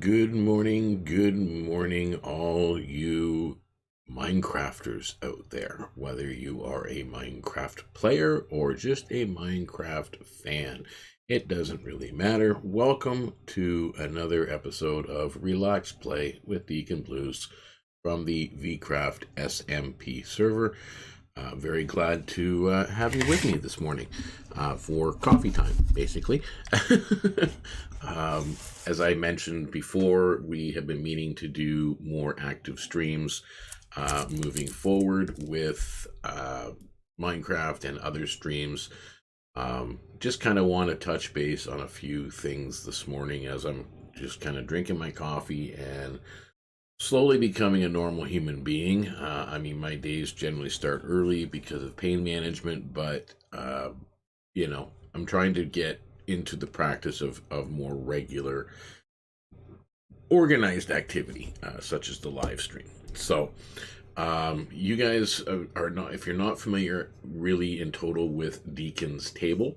good morning, all you Minecrafters out there, whether you are a Minecraft player or just a Minecraft fan. It doesn't really matter. Welcome to another episode of Relax Play with DknBluez from the VeeCraft SMP server. Very glad to have you with me this morning for coffee time, basically. As I mentioned before, we have been meaning to do more active streams moving forward with Minecraft and other streams. Just kind of want to touch base on a few things this morning as I'm just kind of drinking my coffee and slowly becoming a normal human being. I mean, my days generally start early because of pain management, but, I'm trying to get into the practice of more regular, organized activity, such as the live stream. So, you guys are not, if you're not familiar really in total with DknTable,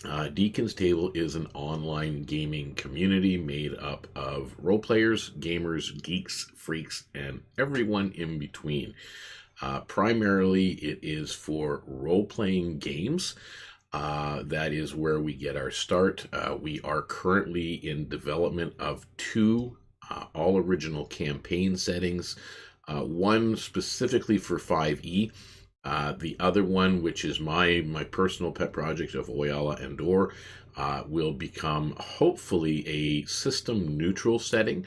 DeaconsTable is an online gaming community made up of role players, gamers, geeks, freaks, and everyone in between. Primarily, it is for role-playing games. That is where we get our start. We are currently in development of two all-original campaign settings, one specifically for 5e, the other one, which is my personal pet project of Oyala Endor, will become hopefully a system neutral setting,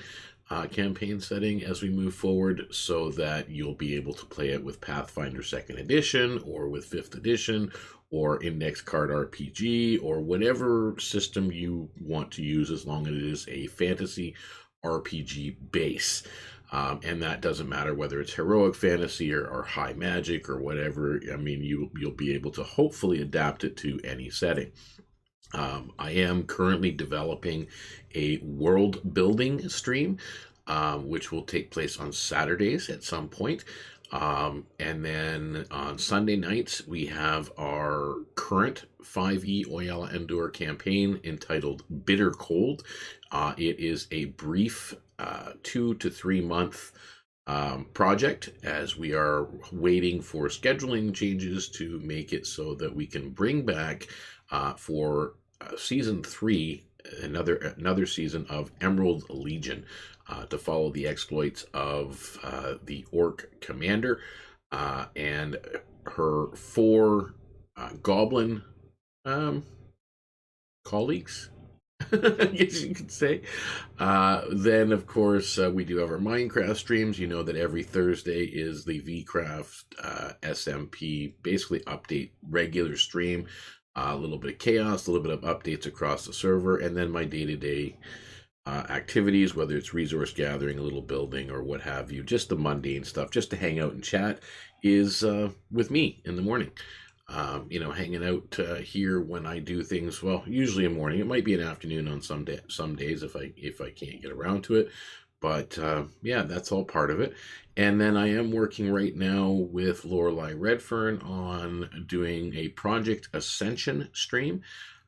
campaign setting as we move forward, so that you'll be able to play it with Pathfinder 2nd Edition or with 5th Edition or Index Card RPG or whatever system you want to use, as long as it is a fantasy RPG base. And that doesn't matter whether it's heroic fantasy or high magic or whatever. I mean, you'll be able to hopefully adapt it to any setting. I am currently developing a world building stream, which will take place on Saturdays at some point. And then on Sunday nights, we have our current 5e Oyala Endor campaign entitled Bitter Cold. It is a brief 2 to 3 month project, as we are waiting for scheduling changes to make it so that we can bring back for season 3 another season of Emerald Legion, to follow the exploits of the Orc Commander and her 4 goblin colleagues, I guess you could say. Then, of course, we do have our Minecraft streams. You know that every Thursday is the VeeCraft SMP, basically update regular stream. A little bit of chaos, a little bit of updates across the server, and then my day-to-day activities, whether it's resource gathering, a little building, or what have you, just the mundane stuff, just to hang out and chat, is with me in the morning. Hanging out here when I do things, well, usually in the morning. It might be an afternoon on some days if I can't get around to it. But yeah, that's all part of it. And then I am working right now with Lorelei Redfern on doing a Project Ascension stream.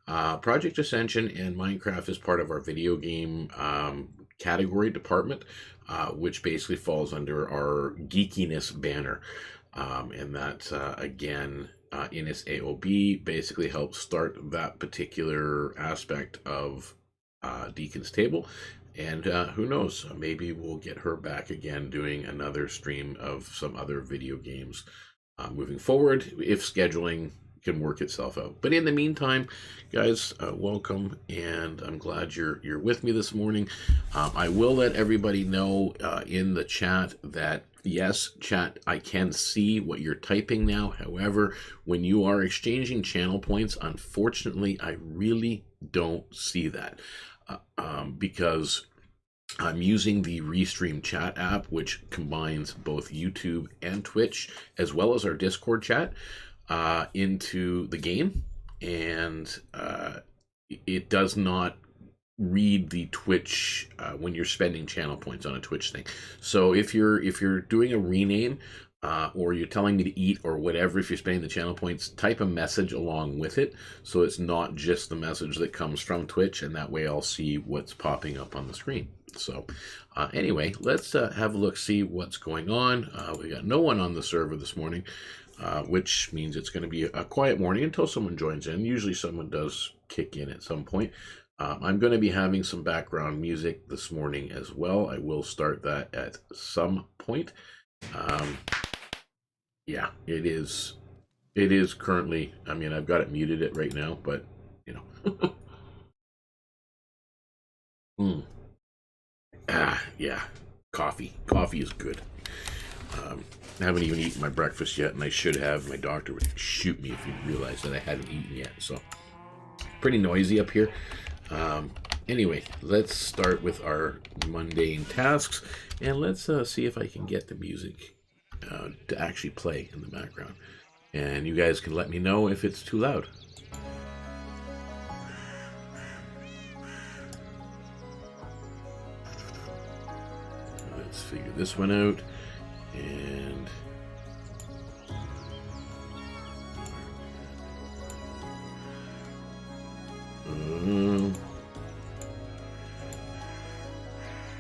Project Ascension and Minecraft is part of our video game category department, which basically falls under our geekiness banner. And that, again, in its AOB, basically helps start that particular aspect of DknTable. And who knows, maybe we'll get her back again doing another stream of some other video games moving forward, if scheduling can work itself out. But in the meantime, guys, welcome, and I'm glad you're with me this morning. I will let everybody know in the chat that, yes, chat, I can see what you're typing now. However, when you are exchanging channel points, unfortunately, I really don't see that. Because I'm using the Restream chat app, which combines both YouTube and Twitch, as well as our Discord chat, into the game, and it does not read the Twitch when you're spending channel points on a Twitch thing. So if you're doing a rename, or you're telling me to eat or whatever, if you're spending the channel points, type a message along with it, so it's not just the message that comes from Twitch, and that way I'll see what's popping up on the screen. So anyway, let's have a look, see what's going on. We got no one on the server this morning, which means it's going to be a quiet morning until someone joins in. Usually someone does kick in at some point. I'm going to be having some background music this morning as well. I will start that at some point. Yeah, it is currently, I mean, I've got it muted it right now, but you know. Yeah, coffee is good. I haven't even eaten my breakfast yet, and I should have. My doctor would shoot me if he realized that I hadn't eaten yet. So pretty noisy up here. Anyway, let's start with our mundane tasks, and let's see if I can get the music to actually play in the background. And you guys can let me know if it's too loud. Let's figure this one out. And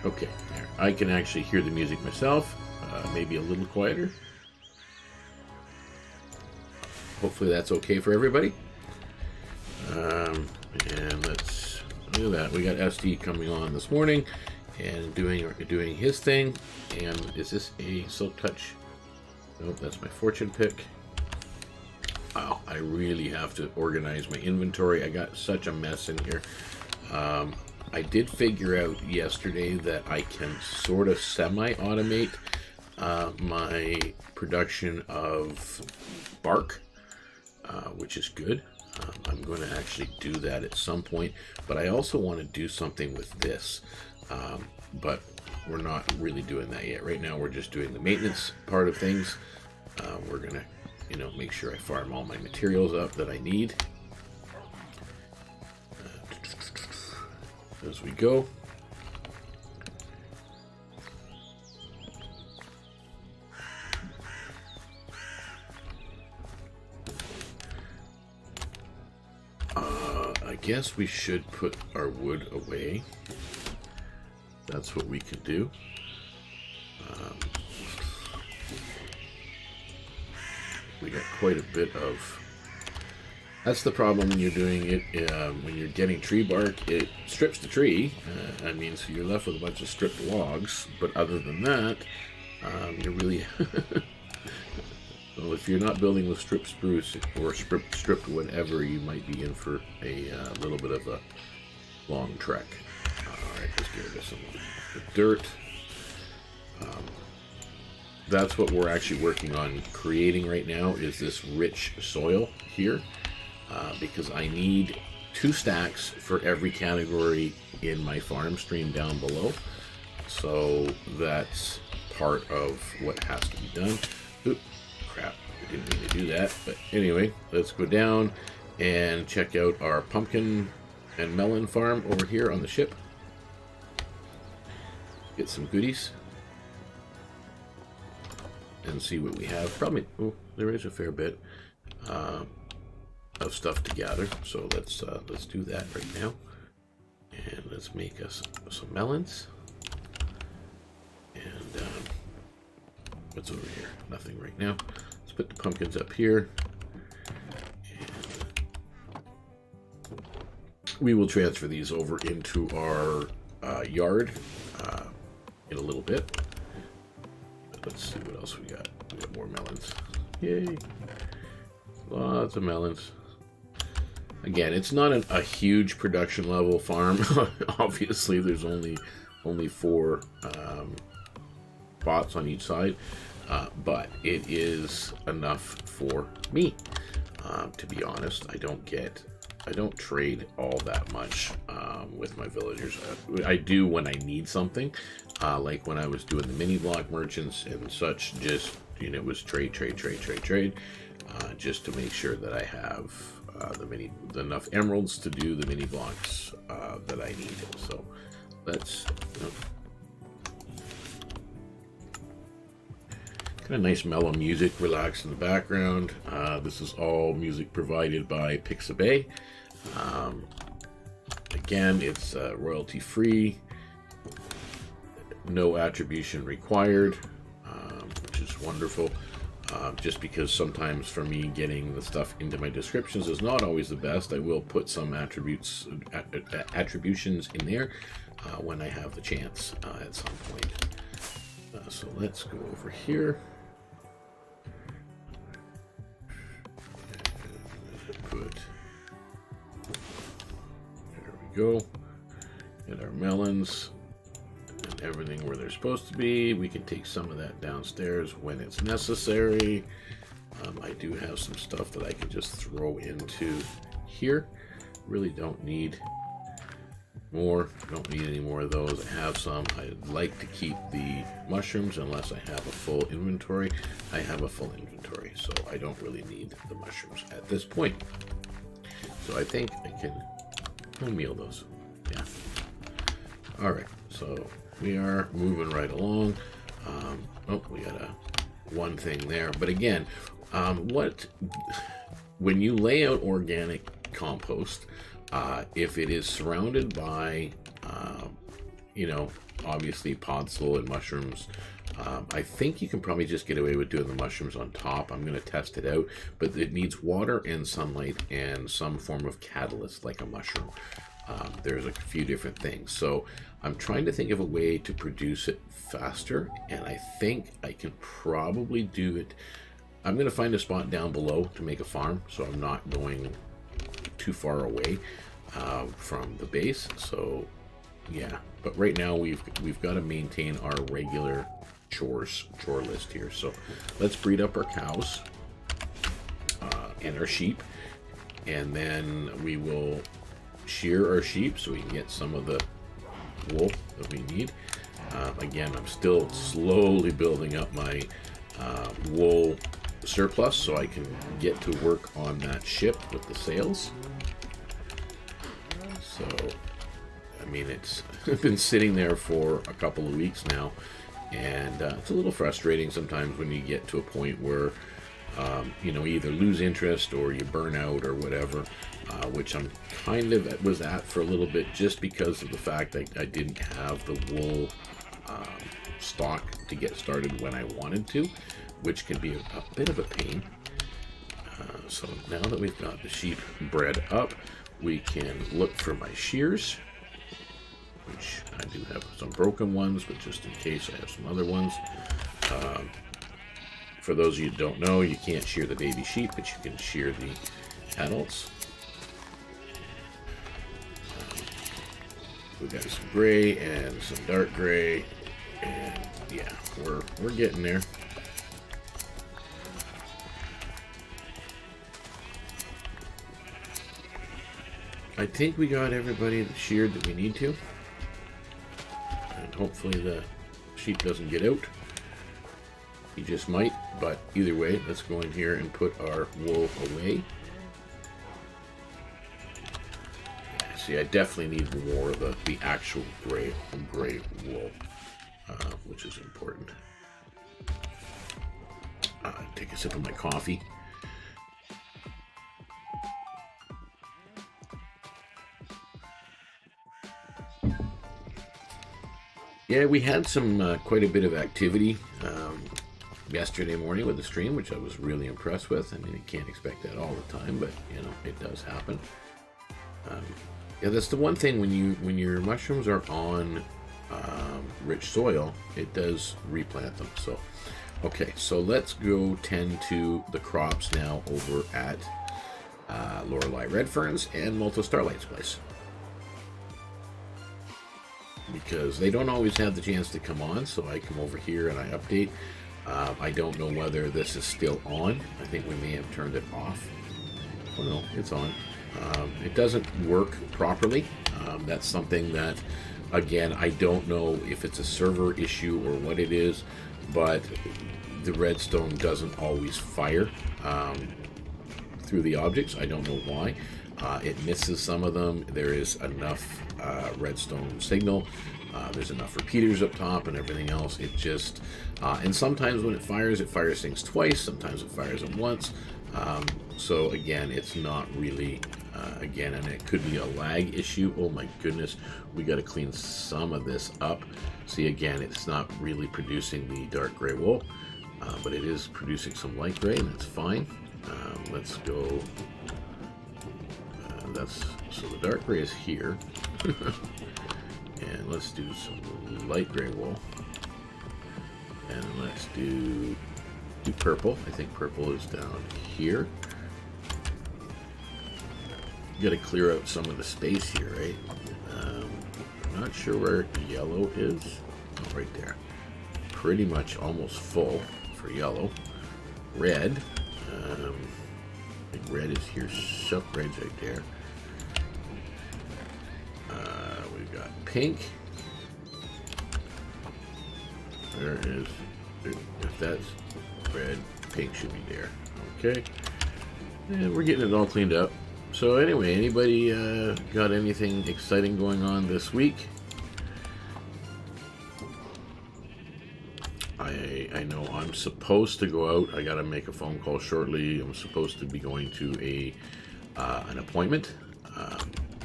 okay, there. I can actually hear the music myself, maybe a little quieter. Hopefully that's okay for everybody. And let's do that. We got SD coming on this morning and doing his thing. And is this a silk touch? Nope, that's my fortune pick. Wow, I really have to organize my inventory. I got such a mess in here. I did figure out yesterday that I can sort of semi-automate my production of bark, which is good. I'm going to actually do that at some point, but I also want to do something with this, but we're not really doing that yet. Right now we're just doing the maintenance part of things. We're going to, you know, make sure I farm all my materials up that I need as we go. I guess we should put our wood away. That's what we could do. We got quite a bit of... That's the problem when you're doing it, when you're getting tree bark, it strips the tree. I mean, so you're left with a bunch of stripped logs, but other than that, you're really... Well, if you're not building with stripped spruce or stripped whatever, you might be in for a little bit of a long trek. Alright, let's get rid of some of the dirt. That's what we're actually working on creating right now, is this rich soil here, because I need 2 stacks for every category in my farm stream down below. So that's part of what has to be done. Oop, crap, I didn't mean to do that. But anyway, let's go down and check out our pumpkin and melon farm over here on the ship. Get some goodies and see what we have. Probably, oh, there is a fair bit of stuff to gather. So let's do that right now, and let's make us some melons. And what's over here? Nothing right now. Let's put the pumpkins up here. And we will transfer these over into our yard in a little bit. Let's see what else we got. We got more melons. Yay! Lots of melons. Again, it's not a huge production level farm. Obviously, there's only 4 spots on each side, but it is enough for me. To be honest, I don't trade all that much with my villagers. I do when I need something, like when I was doing the mini block merchants and such. Just, you know, it was trade, just to make sure that I have enough emeralds to do the mini blocks that I need. So let's kind of nice mellow music, relax in the background. This is all music provided by Pixabay. Again, it's royalty free. no attribution required, which is wonderful. Just because sometimes for me getting the stuff into my descriptions is not always the best. I will put some attributions in there when I have the chance at some point. So let's go over here. There we go. Get our melons and everything where they're supposed to be. We can take some of that downstairs when it's necessary. I do have some stuff that I can just throw into here. Really don't need more. Don't need any more of those. I have some. I like to keep the mushrooms unless I have a full inventory. I have a full inventory, so I don't really need the mushrooms at this point. So I think I can meal those. Yeah. All right. So we are moving right along. Oh, we got one thing there. But again, when you lay out organic compost, if it is surrounded by, obviously podzol and mushrooms, I think you can probably just get away with doing the mushrooms on top. I'm going to test it out, but it needs water and sunlight and some form of catalyst like a mushroom. There's a few different things. So I'm trying to think of a way to produce it faster, and I think I can probably do it. I'm going to find a spot down below to make a farm, so I'm not going too far away from the base. So yeah, but right now we've got to maintain our regular chore list here. So let's breed up our cows and our sheep, and then we will shear our sheep so we can get some of the wool that we need. Again, I'm still slowly building up my wool surplus so I can get to work on that ship with the sails. So I mean, it's been sitting there for a couple of weeks now, and it's a little frustrating sometimes when you get to a point where you either lose interest or you burn out or whatever, which I'm kind of was at for a little bit, just because of the fact that I didn't have the wool stock to get started when I wanted to, which can be a bit of a pain. So now that we've got the sheep bred up, we can look for my shears, which I do have some broken ones, but just in case I have some other ones. For those of you who don't know, you can't shear the baby sheep, but you can shear the adults. We've got some gray and some dark gray, and yeah, we're getting there. I think we got everybody sheared that we need to, and hopefully the sheep doesn't get out. He just might, but either way, let's go in here and put our wool away. Yeah, see, I definitely need more of the actual gray wool, which is important. Take a sip of my coffee. Yeah, we had some quite a bit of activity yesterday morning with the stream, which I was really impressed with. I mean, you can't expect that all the time, but it does happen. Yeah, that's the one thing when your mushrooms are on rich soil, it does replant them. So, okay, so let's go tend to the crops now over at Lorelei Redferns and Multa Starlight's place, because they don't always have the chance to come on. So I come over here and I update. I don't know whether this is still on. I think we may have turned it off. Oh no, it's on. It doesn't work properly. That's something that, again, I don't know if it's a server issue or what it is, but the redstone doesn't always fire through the objects. I don't know why. It misses some of them. There is enough redstone signal. There's enough repeaters up top and everything else. It just, and sometimes when it fires things twice. Sometimes it fires them once. So again, it's not really Again, and it could be a lag issue. Oh my goodness, we got to clean some of this up. See, again, it's not really producing the dark gray wool, but it is producing some light gray, and that's fine. Let's go. So the dark gray is here, and let's do some light gray wool, and let's do purple. I think purple is down here. Got to clear out some of the space here, right? I'm not sure where yellow is. Oh, right there. Pretty much almost full for yellow. Red. I think red is here. So red's right there. We've got pink. There is. If that's red, pink should be there. Okay. And we're getting it all cleaned up. So anyway, anybody got anything exciting going on this week? I know I'm supposed to go out. I got to make a phone call shortly. I'm supposed to be going to an appointment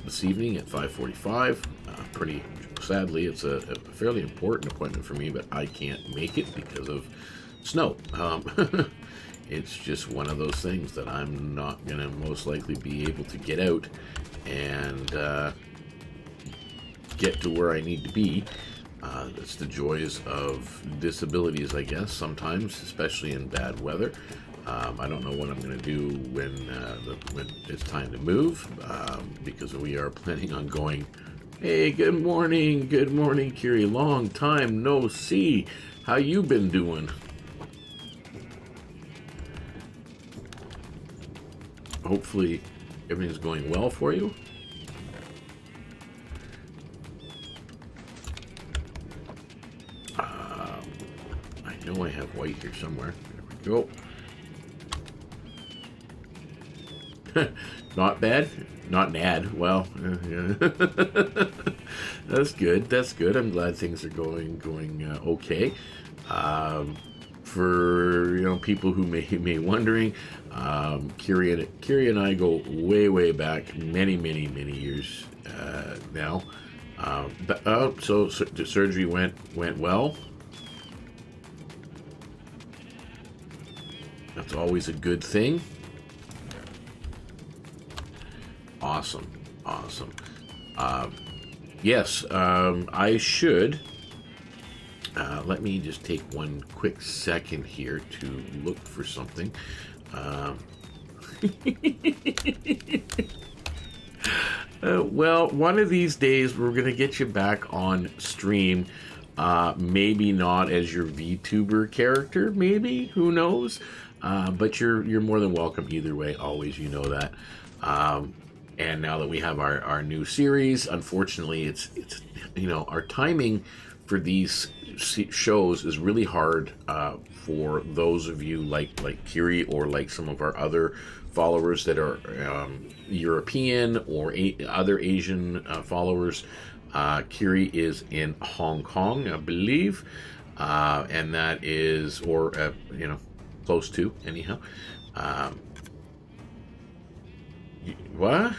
this evening at 5:45. Pretty sadly, it's a fairly important appointment for me, but I can't make it because of snow. It's just one of those things that I'm not going to most likely be able to get out and get to where I need to be. That's the joys of disabilities, I guess, sometimes, especially in bad weather. I don't know what I'm going to do when it's time to move, because we are planning on going. Hey, good morning, Kiri. Long time no see. How you been doing? Hopefully everything's going well for you. I know I have white here somewhere. There we go. Not bad. Not nad. Well, yeah. That's good. That's good. I'm glad things are going okay. For people who may wondering, Kiri and I go way back, many years now. So the surgery went well. That's always a good thing. Awesome. Yes, I should. Let me just take one quick second here to look for something. Well, one of these days we're going to get you back on stream. Maybe not as your VTuber character, maybe, who knows? But you're more than welcome either way, always, you know that. And now that we have our new series, unfortunately, it's our timing for these shows is really hard for those of you like Kiri or like some of our other followers that are European or other Asian followers. Kiri is in Hong Kong, I believe, and that is, or close to, anyhow. What?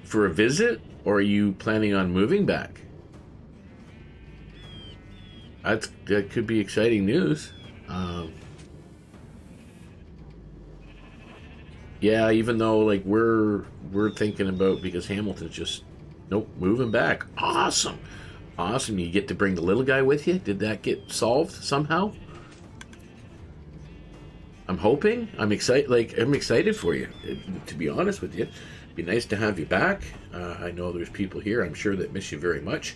For a visit, or are you planning on moving back? That could be exciting news. Yeah, even though like we're thinking about, because Hamilton's just moving back. Awesome. You get to bring the little guy with you. Did that get solved somehow? I'm hoping. I'm excited for you. To be honest with you, it'd be nice to have you back. I know there's people here, I'm sure, that miss you very much.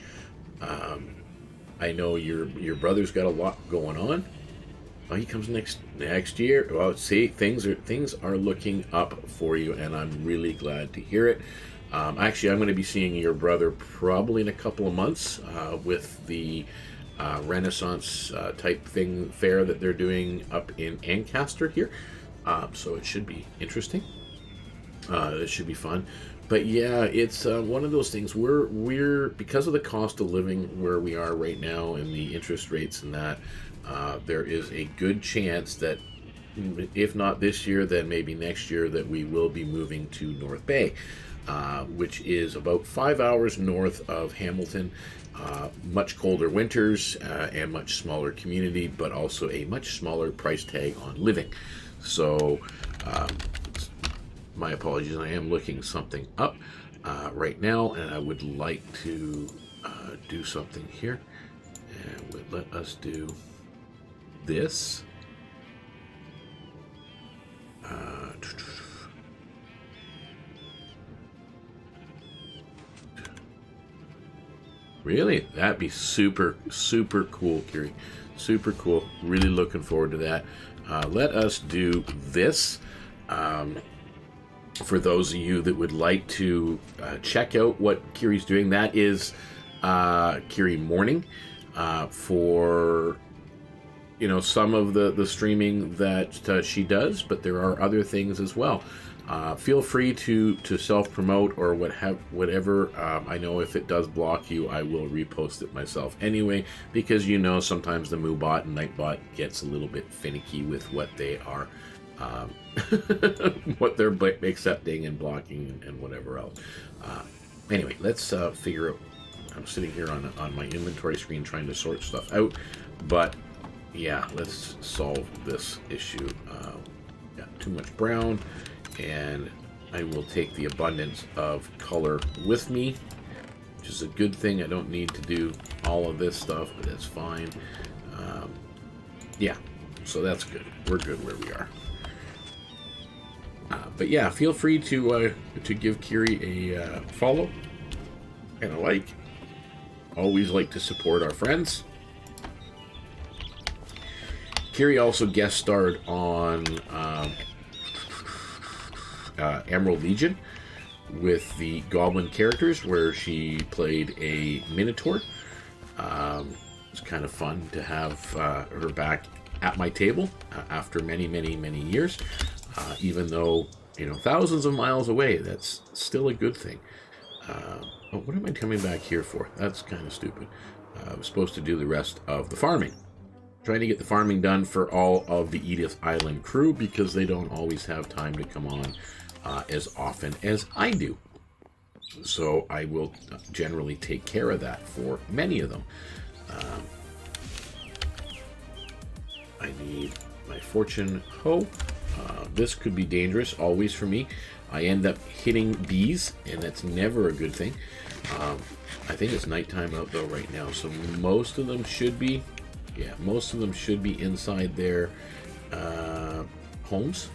I know your brother's got a lot going on. Oh, he comes next year. Well, see, things are looking up for you, and I'm really glad to hear it. Actually, I'm going to be seeing your brother probably in a couple of months with the Renaissance type thing fair that they're doing up in Ancaster here. So it should be interesting. It should be fun. But yeah, it's one of those things. We're because of the cost of living where we are right now and the interest rates and that, there is a good chance that if not this year, then maybe next year, that we will be moving to North Bay, which is about 5 hours north of Hamilton. Much colder winters and much smaller community, but also a much smaller price tag on living. So my apologies, I am looking something up right now, and I would like to do something here, and would let us do this. Really? That'd be super, super cool, Kiri. Super cool. Really looking forward to that. Let us do this. For those of you that would like to check out what Kiri's doing, that is Kiri Morning for some of the streaming that she does, but there are other things as well. Feel free to self-promote or whatever. I know if it does block you, I will repost it myself anyway, because sometimes the MooBot and Nightbot gets a little bit finicky with what they are, what they're accepting and blocking and whatever else. Anyway, let's figure out. I'm sitting here on my inventory screen trying to sort stuff out, but yeah, let's solve this issue. Got too much brown, and I will take the abundance of color with me, which is a good thing. I don't need to do all of this stuff, but that's fine. Yeah, so that's good. We're good where we are. But yeah, feel free to give Kiri a follow and a like. Always like to support our friends. Kiri also guest starred on Emerald Legion with the Goblin characters, where she played a Minotaur. It's kind of fun to have her back at my table after many, many, many years. Even though, thousands of miles away, that's still a good thing. What am I coming back here for? That's kind of stupid. I was supposed to do the rest of the farming. Trying to get the farming done for all of the Edith Island crew, because they don't always have time to come on as often as I do. So I will generally take care of that for many of them. I need my fortune hoe. This could be dangerous always for me. I end up hitting bees, and that's never a good thing. I think it's nighttime out though right now, so most of them should be inside their homes.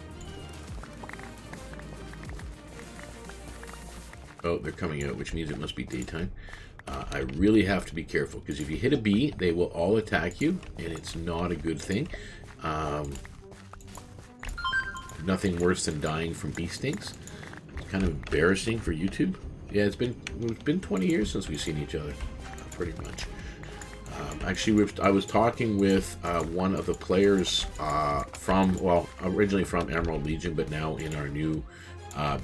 Oh, they're coming out, which means it must be daytime. I really have to be careful, because if you hit a bee, they will all attack you, and it's not a good thing. Nothing worse than dying from bee stings. It's kind of embarrassing for YouTube. Yeah, it's been 20 years since we've seen each other, pretty much. Actually, I was talking with one of the players originally from Emerald Legion, but now in our new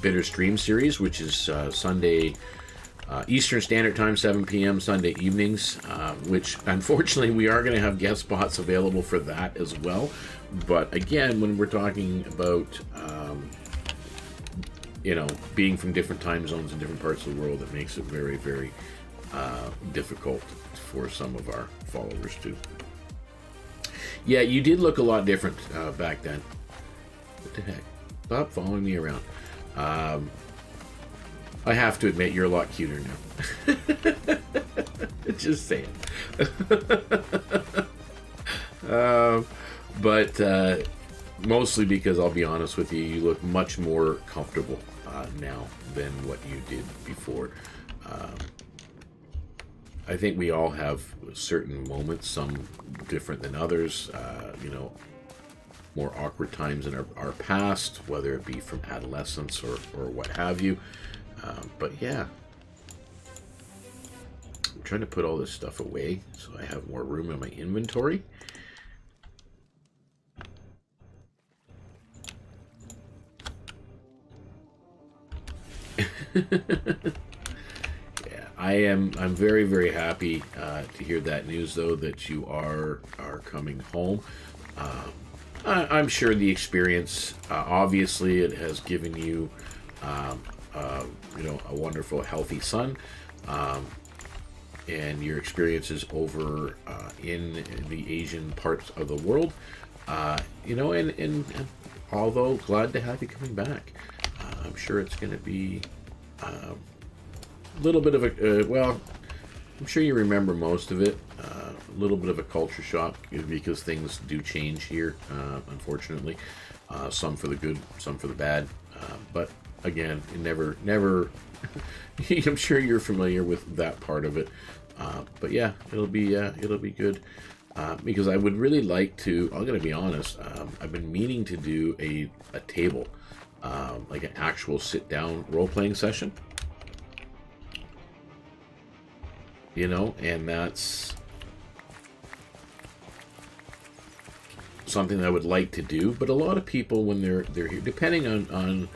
Bitter Stream series, which is Sunday Eastern Standard Time, 7 p.m. Sunday evenings, which unfortunately we are going to have guest spots available for that as well. But again, when we're talking about being from different time zones in different parts of the world, it makes it very, very difficult for some of our followers too. Yeah, you did look a lot different back then. What the heck? Stop following me around. I have to admit, you're a lot cuter now. Just saying. But mostly because, I'll be honest with you, you look much more comfortable now than what you did before. I think we all have certain moments, some different than others, more awkward times in our past, whether it be from adolescence or what have you. But yeah, I'm trying to put all this stuff away so I have more room in my inventory. Yeah, I'm very, very happy to hear that news, though, that you are coming home. I'm sure the experience, obviously, it has given you, a wonderful, healthy son, um, and your experiences over in the Asian parts of the world, and although glad to have you coming back, I'm sure it's going to be a little bit of a, well, I'm sure you remember most of it. A little bit of a culture shock because things do change here, unfortunately. Some for the good, some for the bad. But again, it never. I'm sure you're familiar with that part of it. But yeah, it'll be good. Because I would really like to. I'm gonna be honest. I've been meaning to do a table, like an actual sit down role playing session. And that's something that I would like to do. But a lot of people, when they're here, depending on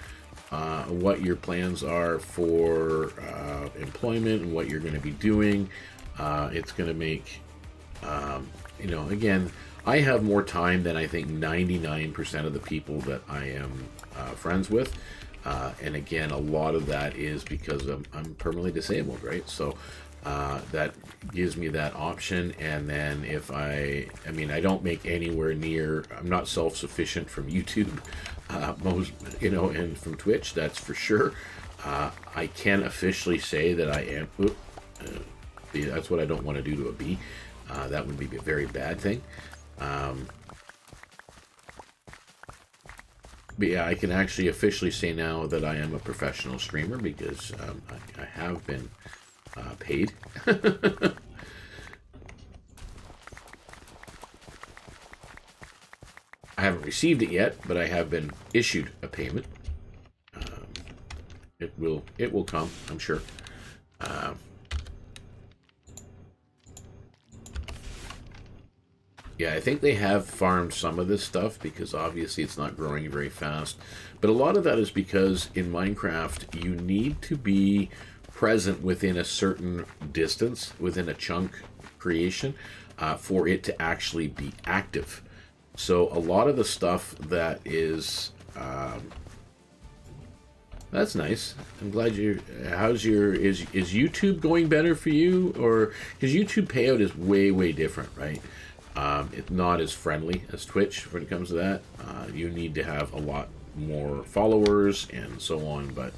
what your plans are for employment and what you're going to be doing, it's going to make again, I have more time than I think 99% of the people that I am friends with. And again, a lot of that is because I'm permanently disabled, right? So that gives me that option. And then if I don't make anywhere near, I'm not self-sufficient from YouTube, and from Twitch, that's for sure. I can officially say that I am, that's what I don't want to do to a B. That would be a very bad thing. But yeah, I can actually officially say now that I am a professional streamer because I have been paid. I haven't received it yet, but I have been issued a payment. It will come, I'm sure. Yeah, I think they have farmed some of this stuff because obviously it's not growing very fast. But a lot of that is because in Minecraft, you need to be present within a certain distance, within a chunk creation, for it to actually be active. So a lot of the stuff that is... that's nice. I'm glad is YouTube going better for you? Or because YouTube payout is way different, right? It's not as friendly as Twitch when it comes to that. You need to have a lot more followers and so on, but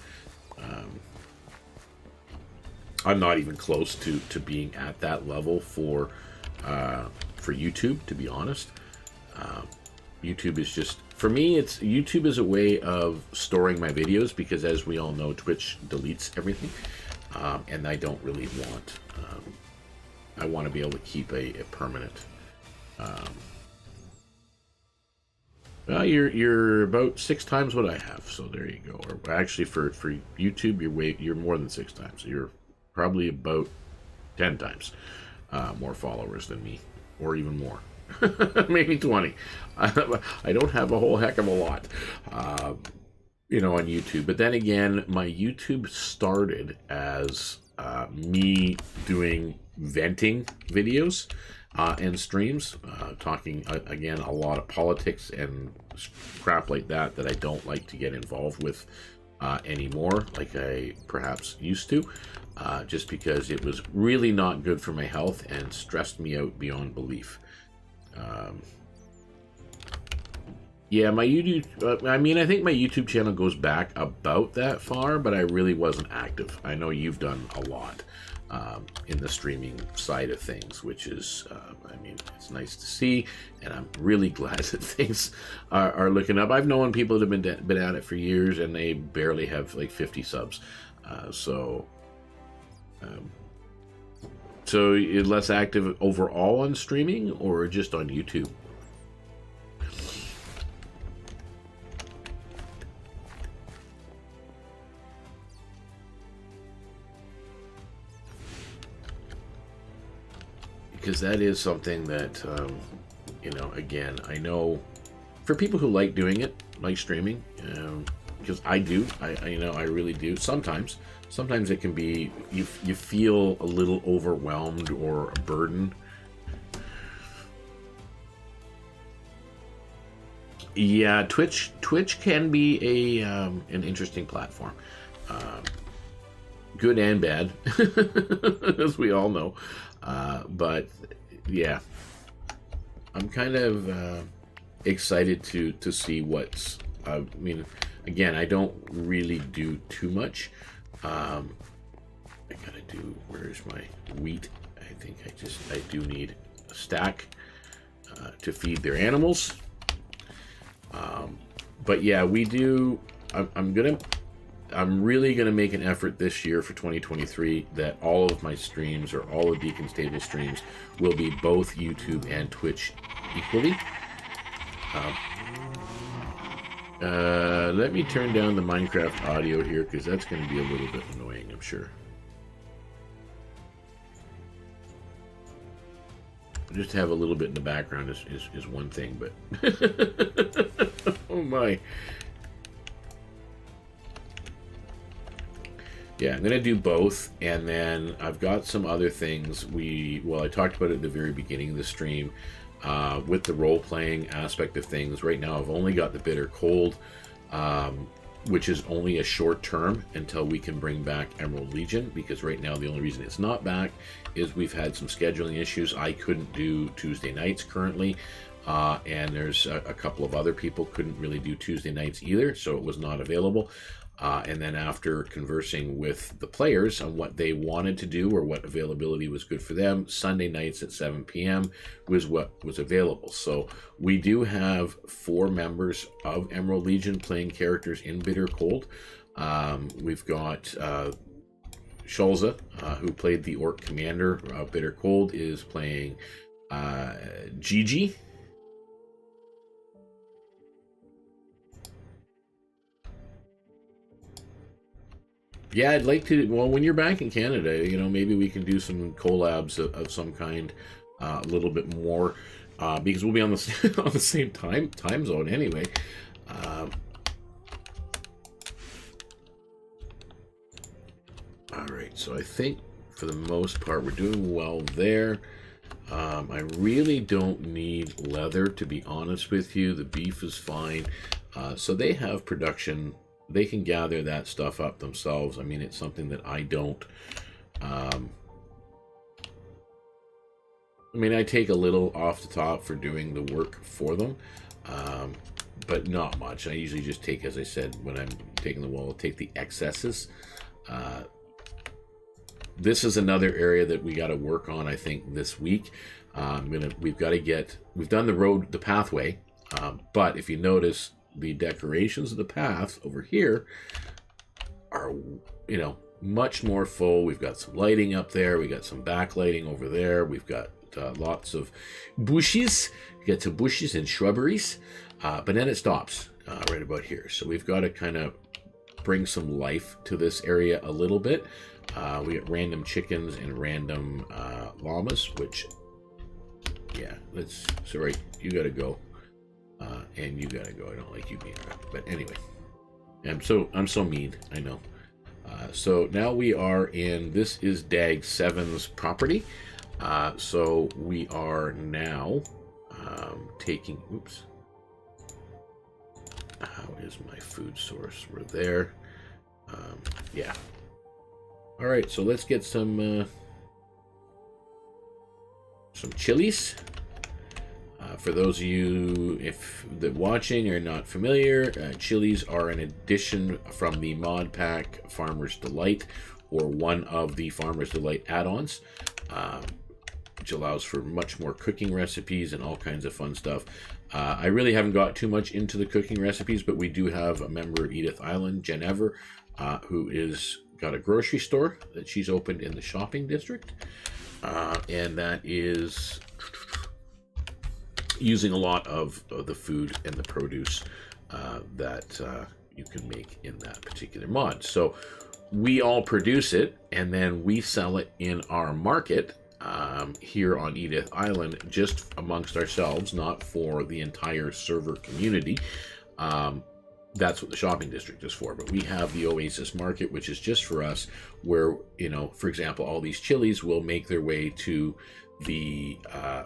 I'm not even close to being at that level for YouTube, to be honest. YouTube is just, for me, YouTube is a way of storing my videos because, as we all know, Twitch deletes everything, and I don't really want. I want to be able to keep a permanent. Well, you're about 6 times what I have, so there you go. Or actually, for YouTube, you're more than 6 times. You're probably about 10 times more followers than me, or even more. Maybe 20. I don't have a whole heck of a lot, on YouTube. But then again, my YouTube started as me doing venting videos and streams, talking again a lot of politics and crap like that I don't like to get involved with anymore, like I perhaps used to, just because it was really not good for my health and stressed me out beyond belief. Yeah, my YouTube, I think my YouTube channel goes back about that far, but I really wasn't active. I know you've done a lot in the streaming side of things, which is, it's nice to see, and I'm really glad that things are looking up. I've known people that have been at it for years, and they barely have like 50 subs. So you're less active overall on streaming, or just on YouTube? Because that is something that, again, I know for people who like doing it, like streaming, because I do, I really do. Sometimes it can be, you feel a little overwhelmed or a burden. Yeah, Twitch can be a an interesting platform, good and bad, as we all know. But yeah, I'm kind of excited to see what's. I mean, again, I don't really do too much. I gotta do. Where's my wheat? I think I do need a stack to feed their animals. But yeah, we do. I'm really gonna make an effort this year for 2023 that all of my streams, or all of DknStable streams, will be both YouTube and Twitch equally. Let me turn down the Minecraft audio here, because that's going to be a little bit annoying, I'm sure. Just have a little bit in the background is one thing, but oh my. Yeah, I'm going to do both, and then I've got some other things. Well, I talked about it at the very beginning of the stream, with the role-playing aspect of things. Right now, I've only got the Bitter Cold, which is only a short term until we can bring back Emerald Legion, because right now the only reason it's not back is we've had some scheduling issues. I couldn't do Tuesday nights currently, and there's a couple of other people couldn't really do Tuesday nights either, so it was not available. And then after conversing with the players on what they wanted to do or what availability was good for them, Sunday nights at 7 p.m. was what was available. So we do have 4 members of Emerald Legion playing characters in Bitter Cold. We've got Shulza, who played the Orc Commander. Bitter Cold is playing Gigi. Yeah, I'd like to. Well, when you're back in Canada, maybe we can do some collabs of some kind, a little bit more, because we'll be on the on the same time zone anyway. All right, so I think for the most part we're doing well there. I really don't need leather, to be honest with you. The beef is fine. So they have production. They can gather that stuff up themselves. I mean, it's something that I don't. I mean, I take a little off the top for doing the work for them, but not much. I usually just take, as I said, when I'm taking the wool, I'll take the excesses. This is another area that we got to work on, I think, this week. We've done the pathway, but if you notice, the decorations of the path over here are, much more full. We've got some lighting up there. We got some backlighting over there. We've got lots of bushes. We got some bushes and shrubberies, but then it stops right about here. So we've got to kind of bring some life to this area a little bit. We got random chickens and random llamas, which, yeah, sorry, you got to go. And you gotta go. I don't like you being around. But anyway, I'm so mean. I know. So now we are in. This is Dag 7's property. So we are now taking. Oops. How is my food source? We're there. Yeah. All right. So let's get some chilies. For those of you that watching are not familiar, chilies are an addition from the mod pack Farmer's Delight, or one of the Farmer's Delight add-ons, which allows for much more cooking recipes and all kinds of fun stuff. I really haven't got too much into the cooking recipes, but we do have a member of Edith Island, Genever, who is got a grocery store that she's opened in the shopping district, and that is using a lot of the food and the produce that you can make in that particular mod. So we all produce it, and then we sell it in our market here on Edith Island, just amongst ourselves, not for the entire server community. That's what the shopping district is for. But we have the Oasis Market, which is just for us, where, for example, all these chilies will make their way to the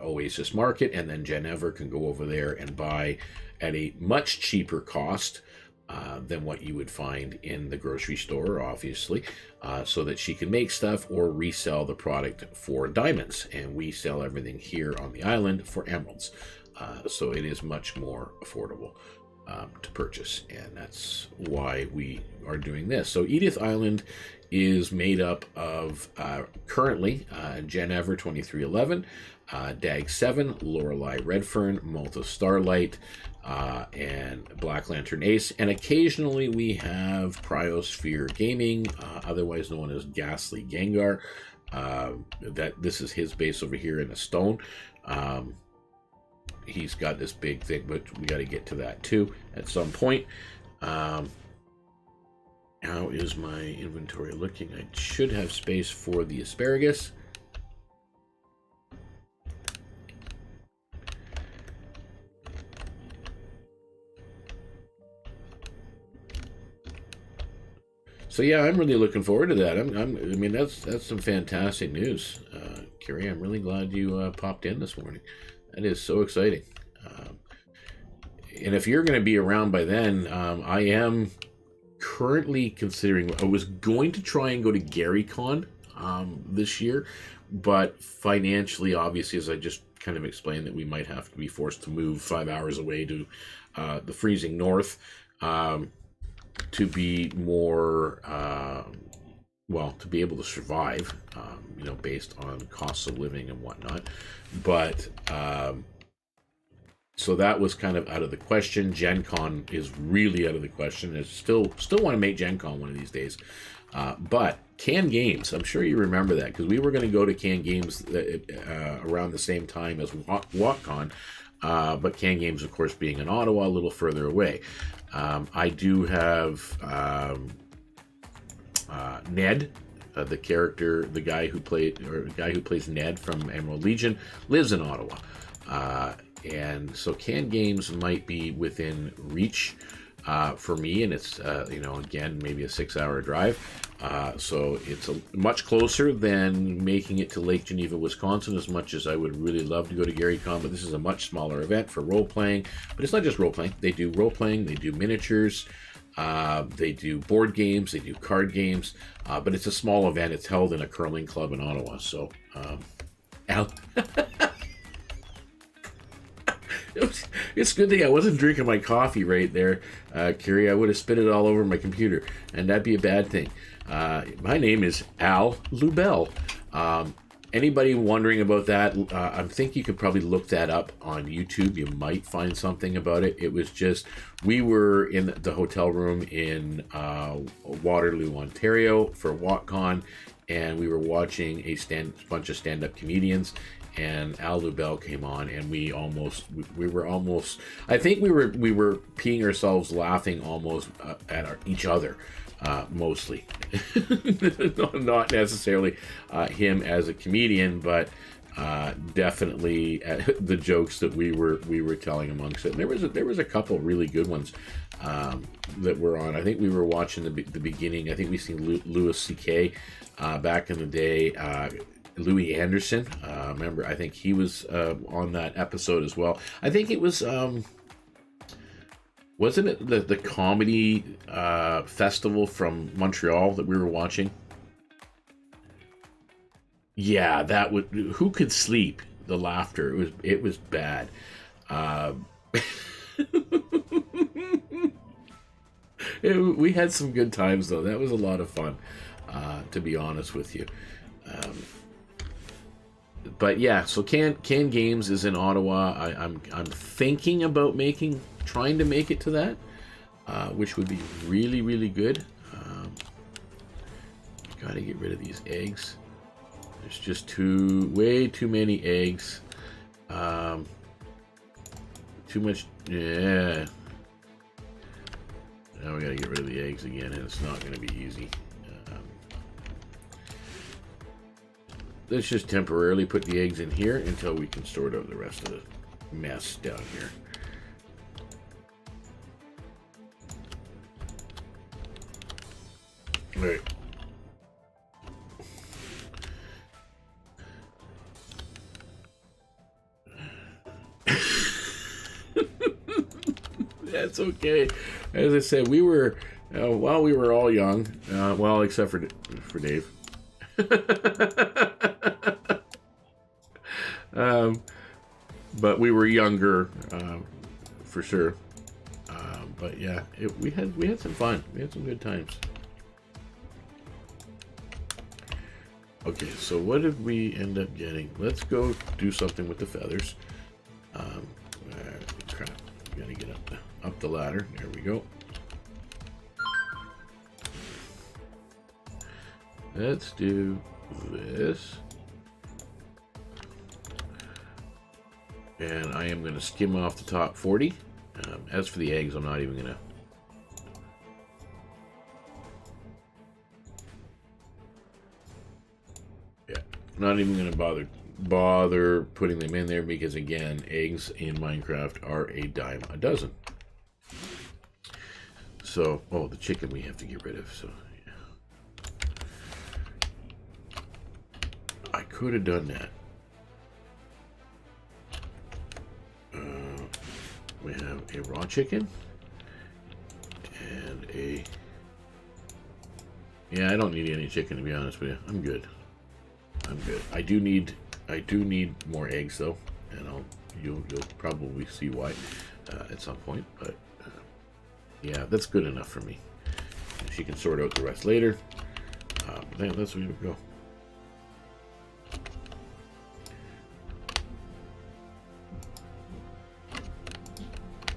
Oasis Market, and then Genever can go over there and buy at a much cheaper cost than what you would find in the grocery store, obviously, so that she can make stuff or resell the product for diamonds. And we sell everything here on the island for emeralds. So it is much more affordable to purchase, and that's why we are doing this. So Edith Island is made up of currently Genever 2311, Dag 7, Lorelei Redfern, Malta Starlight, and Black Lantern Ace, and occasionally we have Cryosphere Gaming, otherwise known as Ghastly Gengar. That this is his base over here in the stone. He's got this big thing, but we got to get to that too at some point. How is my inventory looking? I should have space for the asparagus. So yeah, I'm really looking forward to that. I mean, that's some fantastic news, Carrie. I'm really glad you popped in this morning. That is so exciting. And if you're going to be around by then, I am currently considering. I was going to try and go to GaryCon this year, but financially, obviously, as I just kind of explained, that we might have to be forced to move 5 hours away to the freezing north. To be more, well, to be able to survive, you know, based on costs of living and whatnot. But, so that was kind of out of the question. Gen Con is really out of the question. I still want to make Gen Con one of these days. But Can Games, I'm sure you remember that, because we were going to go to Can Games around the same time as WalkCon. But Can Games, of course, being in Ottawa, a little further away. I do have Ned, the character, the guy who plays Ned from Emerald Legion, lives in Ottawa, and so Can Games might be within reach for me, and it's you know, again, maybe a 6-hour drive. So it's much closer than making it to Lake Geneva, Wisconsin, as much as I would really love to go to GaryCon, but this is a much smaller event for role-playing. But it's not just role-playing. They do role-playing, they do miniatures, they do board games, they do card games, but it's a small event. It's held in a curling club in Ottawa. So, Al... It's a good thing I wasn't drinking my coffee right there, Carrie. I would have spit it all over my computer, and that'd be a bad thing. My name is Al Lubell. Anybody wondering about that, I think you could probably look that up on YouTube. You might find something about it. It was just, we were in the hotel room in Waterloo, Ontario for WalkCon, and we were watching a bunch of stand-up comedians, and Al Lubell came on, and we were almost, I think we were peeing ourselves laughing almost at each other, mostly. Not necessarily him as a comedian, but definitely the jokes that we were telling amongst it. And there was a couple really good ones that were on. I think we were watching the beginning. I think we seen Louis C.K. Back in the day. Louis Anderson, remember, I think he was on that episode as well. I think it was, wasn't it the comedy festival from Montreal that we were watching? Yeah, that would, who could sleep? The laughter, it was bad. We had some good times though. That was a lot of fun, to be honest with you. But yeah, so Can Games is in Ottawa. I'm thinking about trying to make it to that, which would be really, really good. Gotta get rid of these eggs. There's just way too many eggs. Too much, yeah. Now we gotta get rid of the eggs again, and it's not gonna be easy. Let's just temporarily put the eggs in here until we can sort out the rest of the mess down here. All right. That's okay. As I said, we were, while we were all young, well, except for Dave. But we were younger, for sure. But yeah, we had some fun. We had some good times. Okay, so what did we end up getting? Let's go do something with the feathers. Crap, we gotta get up the ladder. There we go. Let's do this. And I am going to skim off the top 40. As for the eggs, I'm not even going to... Yeah, not even going to bother putting them in there because, again, eggs in Minecraft are a dime a dozen. So, oh, the chicken we have to get rid of, so... I could have done that. We have a raw chicken and a... Yeah, I don't need any chicken, to be honest with you. I'm good. I'm good. I do need more eggs though, and you'll probably see why at some point. But yeah, that's good enough for me. She can sort out the rest later. But that's where we go.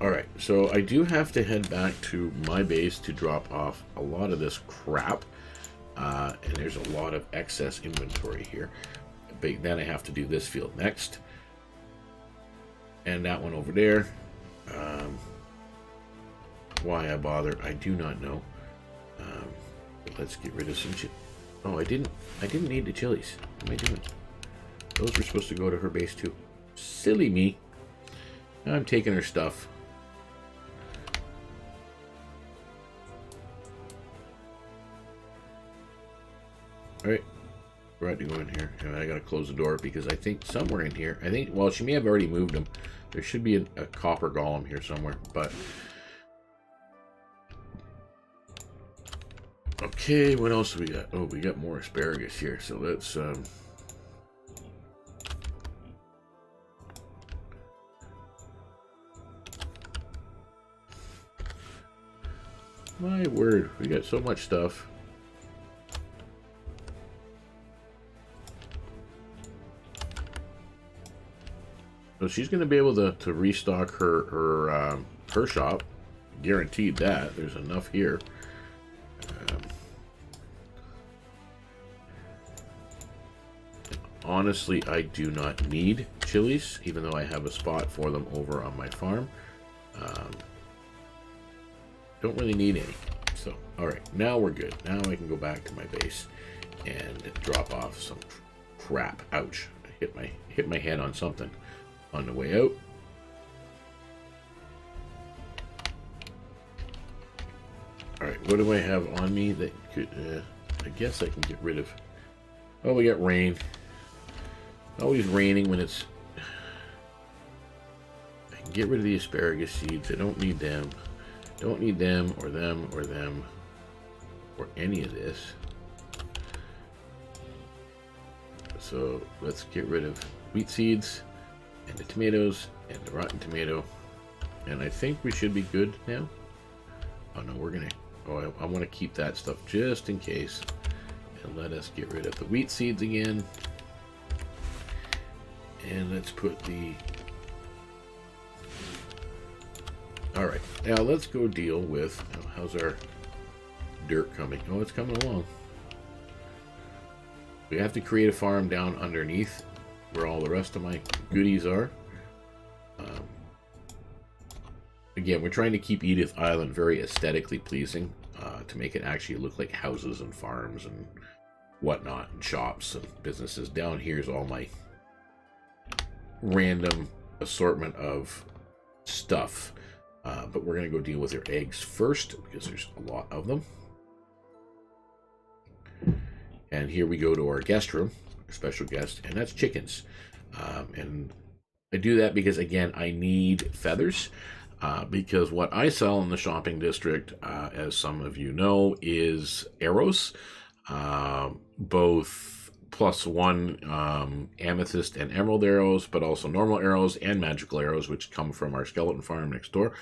Alright, so I do have to head back to my base to drop off a lot of this crap. And there's a lot of excess inventory here. But then I have to do this field next. And that one over there. Why I bother, I do not know. Let's get rid of some Oh, I didn't need the chilies. What am I doing? Those were supposed to go to her base too. Silly me. I'm taking her stuff. Alright, we're about to go in here, and I gotta close the door because I think somewhere in here, well, she may have already moved them. There should be a copper golem here somewhere, but... Okay, what else do we got? Oh, we got more asparagus here, so let's, My word, we got so much stuff. So she's going to be able to restock her shop. Guaranteed that. There's enough here. Honestly, I do not need chilies, even though I have a spot for them over on my farm. Don't really need any. So, alright, now we're good. Now I can go back to my base and drop off some crap. Ouch. I hit my head on something on the way out. Alright, what do I have on me that could... I guess I can get rid of... Oh, we got rain. Always raining when it's... I can get rid of the asparagus seeds. I don't need them. Don't need them, or them, or them, or any of this. So let's get rid of wheat seeds, and the tomatoes, and the rotten tomato. And I think we should be good now. Oh no, we're gonna... Oh, I want to keep that stuff just in case. And let us get rid of the wheat seeds again. And let's put the... Alright, now let's go deal with... how's our dirt coming? Oh, it's coming along. We have to create a farm down underneath where all the rest of my goodies are. Again, we're trying to keep Edith Island very aesthetically pleasing to make it actually look like houses and farms and whatnot, and shops and businesses. Down here is all my random assortment of stuff. But we're going to go deal with their eggs first because there's a lot of them. And here we go to our guest room, our special guest, and that's chickens. And I do that because, again, I need feathers. because what I sell in the shopping district, as some of you know, is arrows, both +1 amethyst and emerald arrows, but also normal arrows and magical arrows, which come from our skeleton farm next door,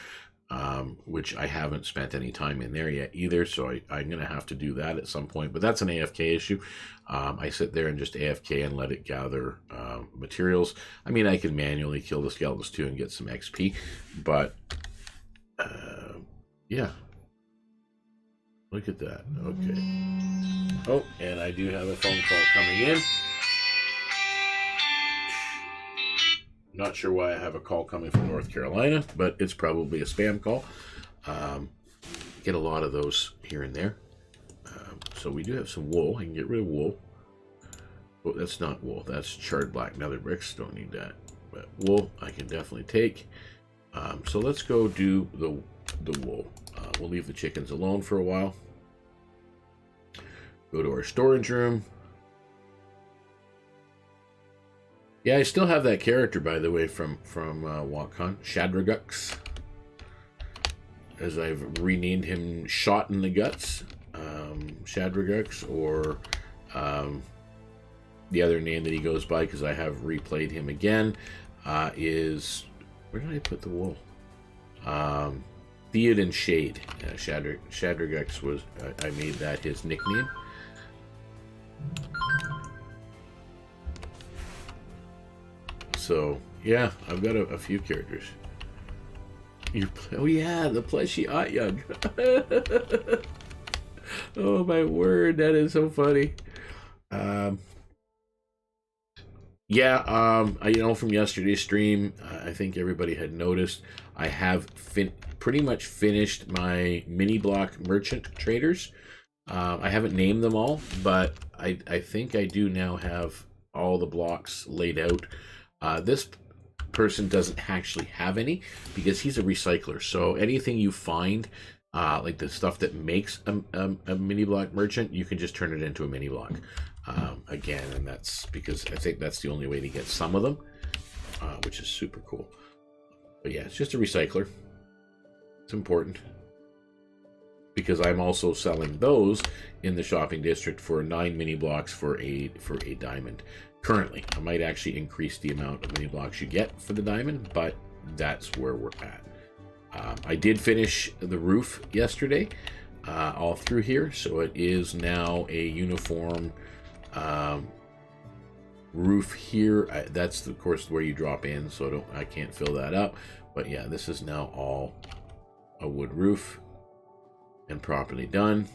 which I haven't spent any time in there yet either, so I'm going to have to do that at some point, but that's an AFK issue. I sit there and just AFK and let it gather materials. I mean, I can manually kill the skeletons too and get some XP, but yeah. Look at that. Okay. Oh, and I do have a phone call coming in. Not sure why I have a call coming from North Carolina, but it's probably a spam call. Get a lot of those here and there. So we do have some wool. I can get rid of wool. Oh, that's not wool. That's charred black nether bricks. Don't need that. But wool I can definitely take. So let's go do the wool. We'll leave the chickens alone for a while. Go to our storage room. Yeah, I still have that character, by the way, from WalkCon, Shadragux, as I've renamed him Shot in the Guts, Shadragux, or the other name that he goes by, because I have replayed him again, is, where did I put the wool? Theoden Shade. Shadragux was, I made that his nickname. So, yeah, I've got a few characters. Oh, yeah, the plushie Atyug. Oh, my word, that is so funny. Yeah, you know, from yesterday's stream, I think everybody had noticed, I have pretty much finished my mini block merchant traders. I haven't named them all, but I think I do now have all the blocks laid out. This person doesn't actually have any because he's a recycler. So anything you find, like the stuff that makes a mini block merchant, you can just turn it into a mini block again. And that's because I think that's the only way to get some of them, which is super cool. But yeah, it's just a recycler. It's important because I'm also selling those in the shopping district for 9 mini blocks for a diamond. Currently, I might actually increase the amount of mini blocks you get for the diamond, but that's where we're at. I did finish the roof yesterday, all through here, so it is now a uniform roof here. That's of course where you drop in, so I can't fill that up. But yeah, this is now all a wood roof and properly done.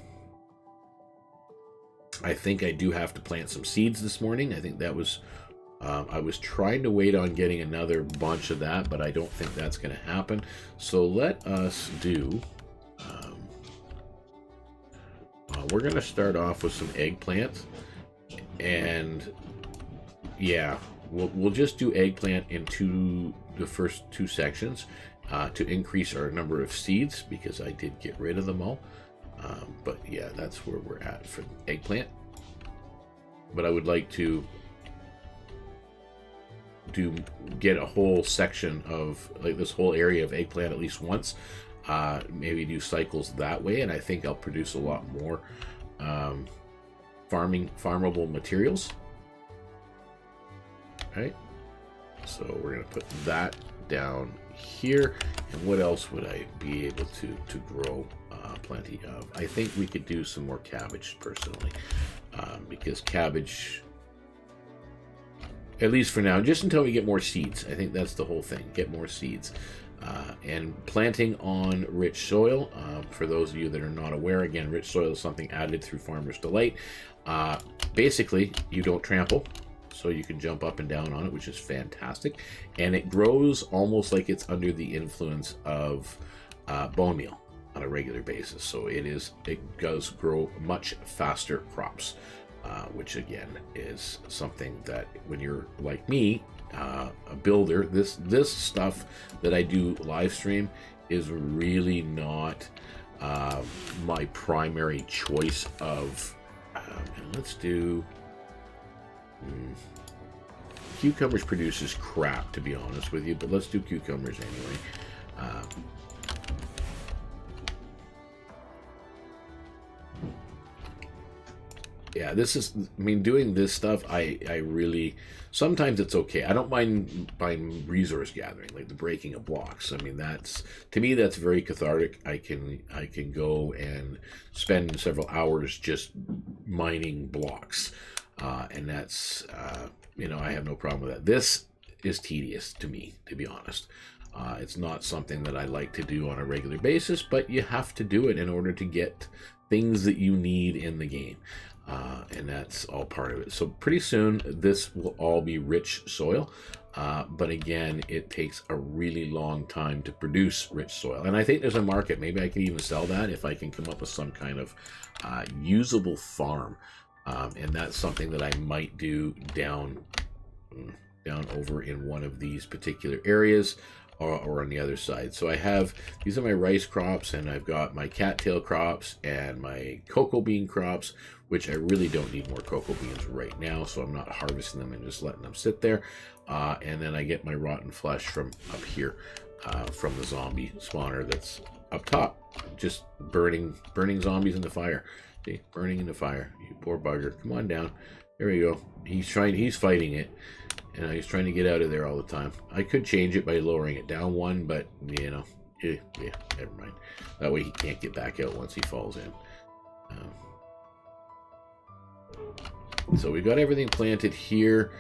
I think I do have to plant some seeds this morning. I think that was, I was trying to wait on getting another bunch of that, but I don't think that's going to happen. So let us do, we're going to start off with some eggplant. And yeah, we'll just do eggplant in the first 2 sections to increase our number of seeds, because I did get rid of them all. But yeah, that's where we're at for eggplant. But I would like to get a whole section of, like, this whole area of eggplant at least once. Maybe do cycles that way, and I think I'll produce a lot more farmable materials. Right? So we're gonna put that down here. And what else would I be able to grow plenty of? I think we could do some more cabbage personally, because cabbage, at least for now, just until we get more seeds. I think that's the whole thing, get more seeds. And planting on rich soil, for those of you that are not aware, again, rich soil is something added through Farmer's Delight. Basically, you don't trample, so you can jump up and down on it, which is fantastic. And it grows almost like it's under the influence of bone meal on a regular basis. So it does grow much faster crops, which again is something that when you're like me, a builder, this stuff that I do live stream is really not my primary choice of, and let's do, cucumbers produces crap, to be honest with you, but let's do cucumbers anyway. Yeah, this is, I mean, doing this stuff, I really, sometimes it's okay. I don't mind buying resource gathering, like the breaking of blocks. I mean, that's, to me, that's very cathartic. I can go and spend several hours just mining blocks. And that's, you know, I have no problem with that. This is tedious to me, to be honest. It's not something that I like to do on a regular basis, but you have to do it in order to get things that you need in the game. And that's all part of it. So pretty soon this will all be rich soil. But again, it takes a really long time to produce rich soil. And I think there's a market. Maybe I can even sell that if I can come up with some kind of usable farm. And that's something that I might do down over in one of these particular areas. Or on the other side. So I have, these are my rice crops, and I've got my cattail crops and my cocoa bean crops, which I really don't need more cocoa beans right now, so I'm not harvesting them and just letting them sit there. And then I get my rotten flesh from up here, from the zombie spawner that's up top, just burning zombies in the fire. See, burning in the fire. You poor bugger. Come on down. There we go. He's fighting it. And he's trying to get out of there all the time. I could change it by lowering it down one, but, you know, yeah, never mind. That way he can't get back out once he falls in. So we got everything planted here.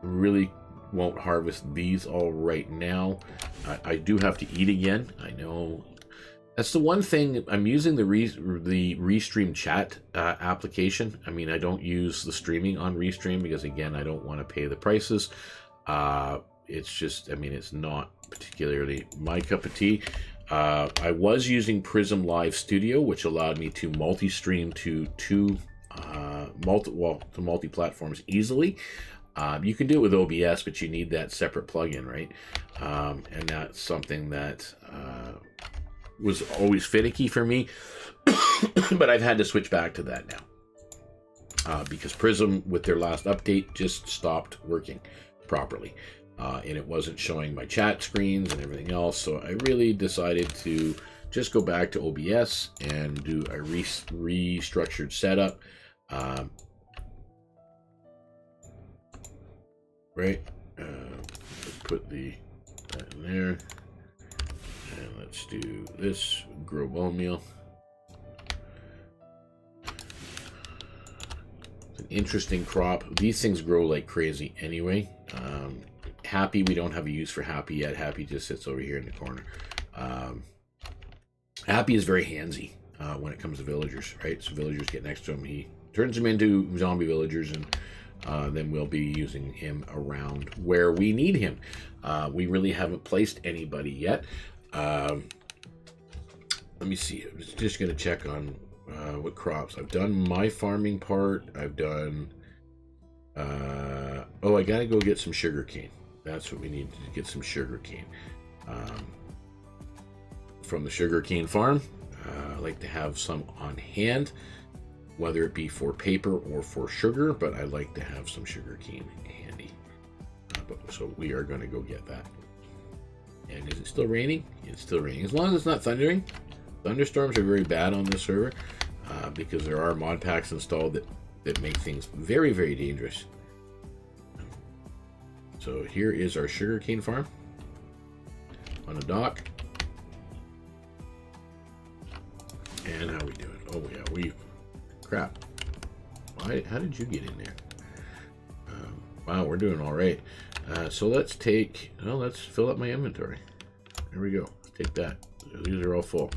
Really won't harvest these all right now. I do have to eat again. I know. That's the one thing. I'm using the Restream chat application. I mean, I don't use the streaming on Restream because, again, I don't want to pay the prices. It's just, I mean, it's not particularly my cup of tea. I was using Prism Live Studio, which allowed me to multi-stream to multi-platforms easily. You can do it with OBS, but you need that separate plugin, right? And that's something that was always finicky for me, but I've had to switch back to that now because Prism, with their last update, just stopped working properly, and it wasn't showing my chat screens and everything else. So I really decided to just go back to OBS and do a restructured setup. Right, let's put that in there. And let's do this, grow bone meal. It's an interesting crop. These things grow like crazy anyway. Happy, we don't have a use for Happy yet. Happy just sits over here in the corner. Happy is very handsy when it comes to villagers, right? So villagers get next to him. He turns them into zombie villagers, and then we'll be using him around where we need him. We really haven't placed anybody yet. Let me see. I'm just going to check on what crops. I've done my farming part. I've done... oh, I got to go get some sugar cane. That's what we need to get, some sugar cane. From the sugar cane farm. I like to have some on hand, whether it be for paper or for sugar, but I like to have some sugar cane handy. So we are going to go get that. And is it still raining? It's still raining. As long as it's not thundering. Thunderstorms are very bad on this server because there are mod packs installed that make things very, very dangerous. So here is our sugarcane farm on a dock. And how are we doing? Oh yeah, crap. How did you get in there? Wow, we're doing all right. So let's fill up my inventory. There we go. Let's take that. These are all full.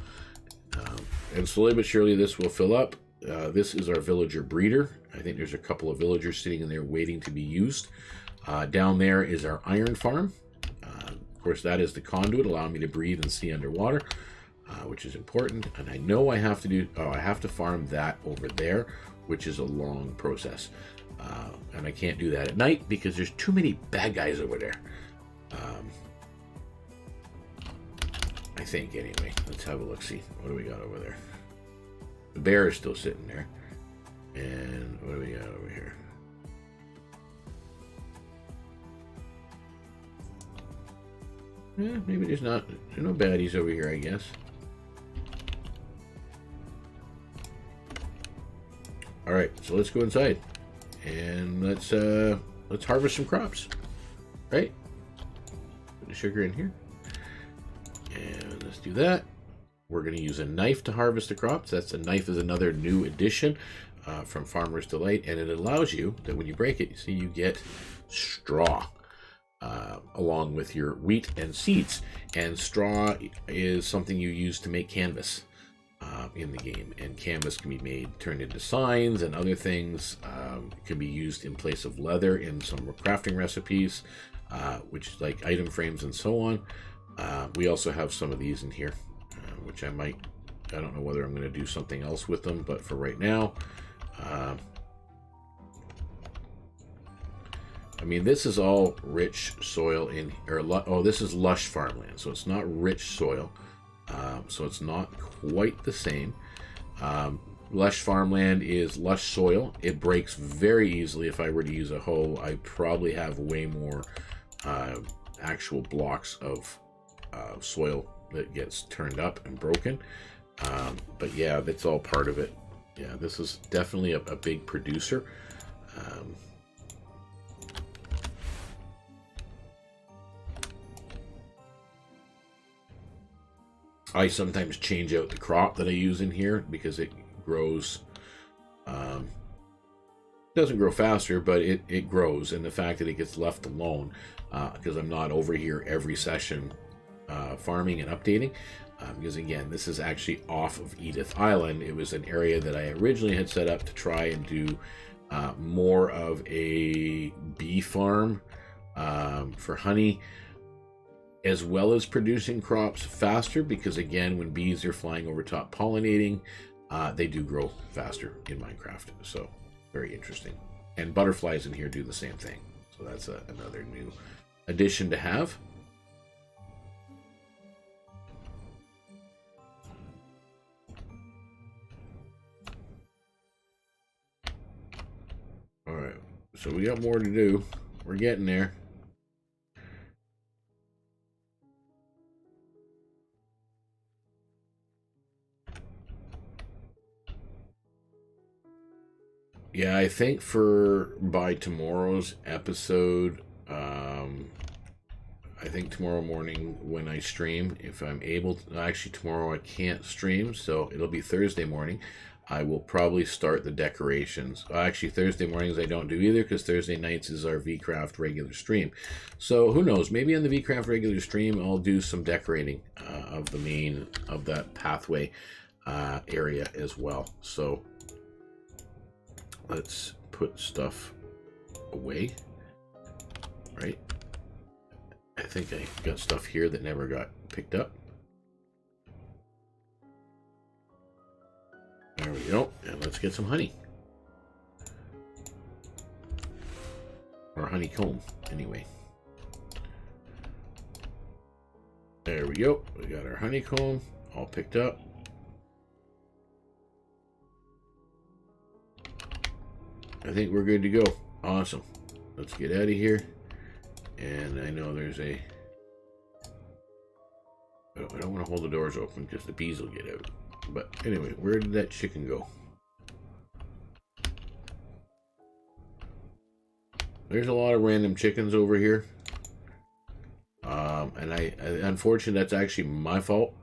And slowly but surely this will fill up. This is our villager breeder. I think there's a couple of villagers sitting in there waiting to be used. Down there is our iron farm. Of course, that is the conduit, allowing me to breathe and see underwater, which is important. And I know I have to farm that over there, which is a long process. And I can't do that at night because there's too many bad guys over there. I think, anyway. Let's have a look-see. What do we got over there? The bear is still sitting there. And what do we got over here? Maybe there's no baddies over here, I guess. All right, so let's go inside and let's harvest some crops. Right? Put the sugar in here, and let's do that. We're going to use a knife to harvest the crops. That's a knife is another new addition from Farmer's Delight, and it allows you that when you break it, you see you get straw along with your wheat and seeds. And straw is something you use to make canvas in the game, and canvas can be turned into signs and other things. It can be used in place of leather in some crafting recipes, which is like item frames and so on. We also have some of these in here, which I don't know whether I'm going to do something else with them, but for right now, I mean, this is all rich soil this is lush farmland, so it's not rich soil, so it's not quite the same. Lush farmland is lush soil. It breaks very easily. If I were to use a hoe, I probably have way more actual blocks of soil that gets turned up and broken. But yeah, that's all part of it. Yeah, this is definitely a big producer. I sometimes change out the crop that I use in here because it grows. Doesn't grow faster, but it grows, and the fact that it gets left alone because I'm not over here every session farming and updating, because again, this is actually off of Edith Island. It was an area that I originally had set up to try and do more of a bee farm for honey, as well as producing crops faster, because again, when bees are flying over top pollinating, they do grow faster in Minecraft. So very interesting. And butterflies in here do the same thing, so that's another new addition to have. All right, so we got more to do. We're getting there. Yeah, I think by tomorrow's episode, I think tomorrow morning when I stream, if I'm able to, actually tomorrow I can't stream, so it'll be Thursday morning. I will probably start the decorations. Actually, Thursday mornings I don't do either, because Thursday nights is our VeeCraft regular stream. So who knows? Maybe on the VeeCraft regular stream, I'll do some decorating of that pathway area as well. So let's put stuff away. Right? I think I got stuff here that never got picked up. There we go, and let's get some honey. Or honeycomb, anyway. There we go, we got our honeycomb all picked up. I think we're good to go. Awesome. Let's get out of here. And I know there's I don't want to hold the doors open because the bees will get out. But anyway, where did that chicken go? There's a lot of random chickens over here. And unfortunately, that's actually my fault.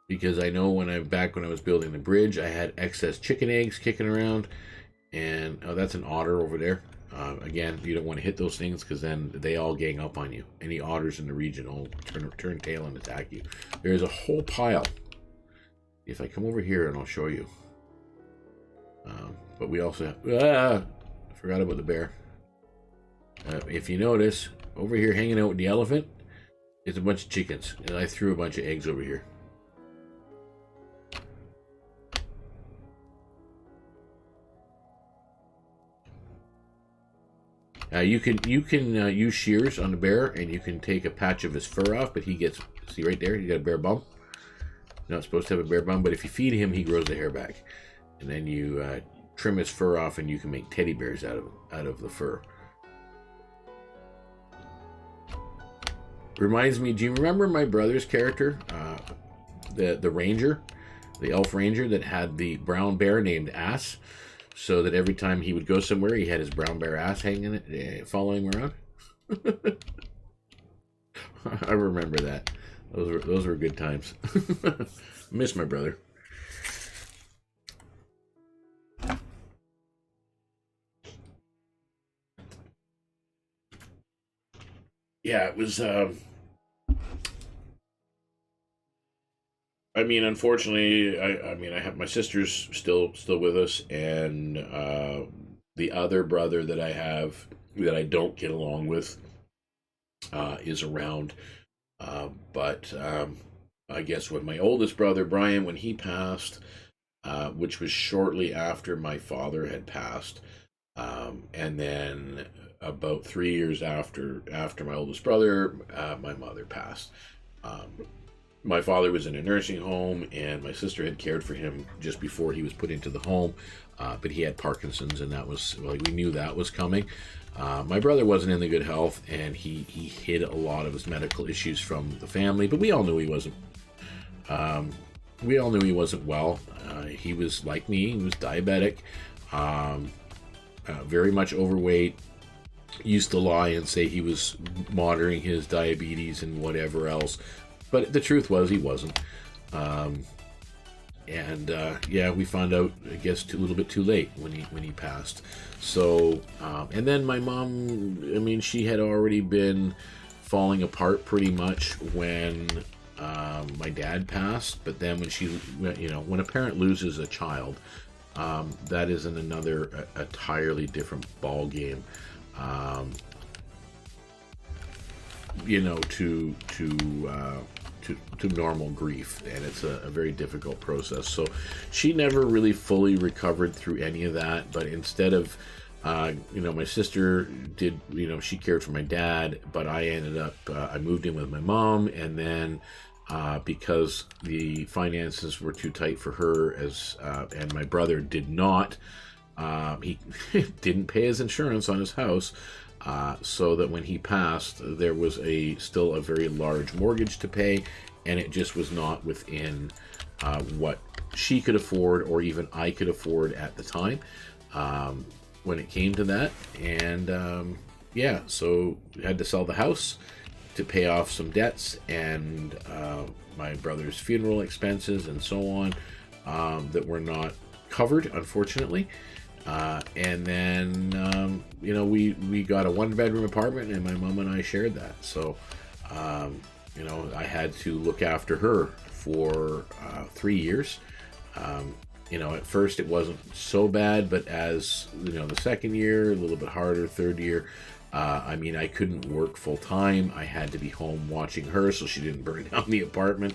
Because I know back when I was building the bridge, I had excess chicken eggs kicking around. And oh, that's an otter over there. Again, you don't want to hit those things because then they all gang up on you. Any otters in the region will turn tail and attack you. There's a whole pile. If I come over here and I'll show you. But we also have... I forgot about the bear. If you notice, over here hanging out with the elephant, it's a bunch of chickens. And I threw a bunch of eggs over here. You can use shears on the bear, and you can take a patch of his fur off, but he gets, see right there, he got a bare bum. You're not supposed to have a bare bum, but if you feed him, he grows the hair back. And then you trim his fur off, and you can make teddy bears out of the fur. Reminds me, do you remember my brother's character? The ranger, the elf ranger that had the brown bear named Ass, so that every time he would go somewhere, he had his brown bear ass hanging it, following him around. I remember that. Those were good times. Miss my brother. Yeah, it was. I mean, unfortunately, I mean, I have my sister's still with us, and the other brother that I have that I don't get along with is around. But I guess with my oldest brother Brian, when he passed, which was shortly after my father had passed, and then about 3 years after my oldest brother, my mother passed. My father was in a nursing home, and my sister had cared for him just before he was put into the home, but he had Parkinson's, and that was, like, we knew that was coming. My brother wasn't in the good health, and he hid a lot of his medical issues from the family, but we all knew he wasn't. We all knew he wasn't well. He was like me. He was diabetic, very much overweight. Used to lie and say he was monitoring his diabetes and whatever else, but the truth was he wasn't. Yeah, we found out, I guess, a little bit too late when he passed. So, and then my mom, I mean, she had already been falling apart pretty much when my dad passed. But then when when a parent loses a child, that is another entirely different ball game. To normal grief, and it's a very difficult process. So she never really fully recovered through any of that, but instead of my sister did, she cared for my dad, but I ended up I moved in with my mom, and then because the finances were too tight for her, and my brother did not, he didn't pay his insurance on his house, so that when he passed, there was still a very large mortgage to pay, and it just was not within what she could afford, or even I could afford at the time, when it came to that. And so we had to sell the house to pay off some debts, and my brother's funeral expenses and so on, that were not covered, unfortunately. And then, we got a 1-bedroom apartment, and my mom and I shared that. So, I had to look after her for 3 years. At first it wasn't so bad, but as, the second year, a little bit harder, third year, I couldn't work full time. I had to be home watching her so she didn't burn down the apartment.